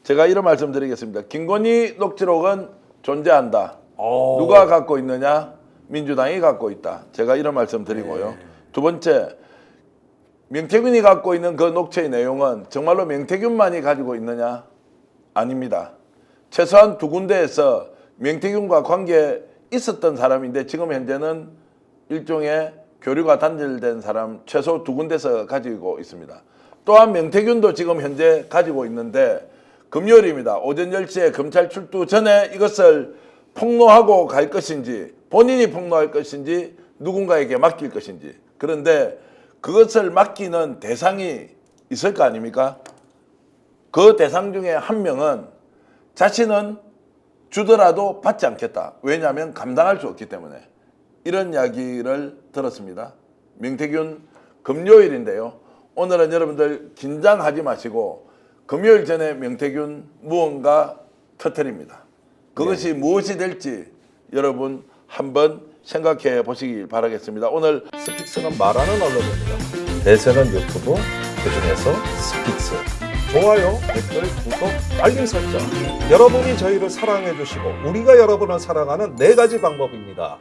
제가 이런 말씀드리겠습니다. 김건희 녹취록은 존재한다. 오. 누가 갖고 있느냐? 민주당이 갖고 있다. 제가 이런 말씀 드리고요. 네. 두 번째, 명태균이 갖고 있는 그 녹취의 내용은 정말로 명태균만이 가지고 있느냐? 아닙니다. 최소한 두 군데에서 명태균과 관계에 있었던 사람인데 지금 현재는 일종의 교류가 단절된 사람 최소 두 군데서 가지고 있습니다. 또한 명태균도 지금 현재 가지고 있는데 금요일입니다. 오전 10시에 검찰 출두 전에 이것을 폭로하고 갈 것인지 본인이 폭로할 것인지 누군가에게 맡길 것인지 그런데 그것을 맡기는 대상이 있을 거 아닙니까? 그 대상 중에 한 명은 자신은 주더라도 받지 않겠다. 왜냐하면 감당할 수 없기 때문에 이런 이야기를 들었습니다. 명태균 금요일인데요. 오늘은 여러분들 긴장하지 마시고 금요일 전에 명태균 무언가 터뜨립니다. 그것이 무엇이 될지 여러분 한번 생각해 보시길 바라겠습니다. 오늘 스픽스는 말하는 언론입니다. 대세는 유튜브, 그중에서 스픽스. 좋아요, 댓글, 구독, 알림 설정. 여러분이 저희를 사랑해 주시고 우리가 여러분을 사랑하는 4가지 방법입니다.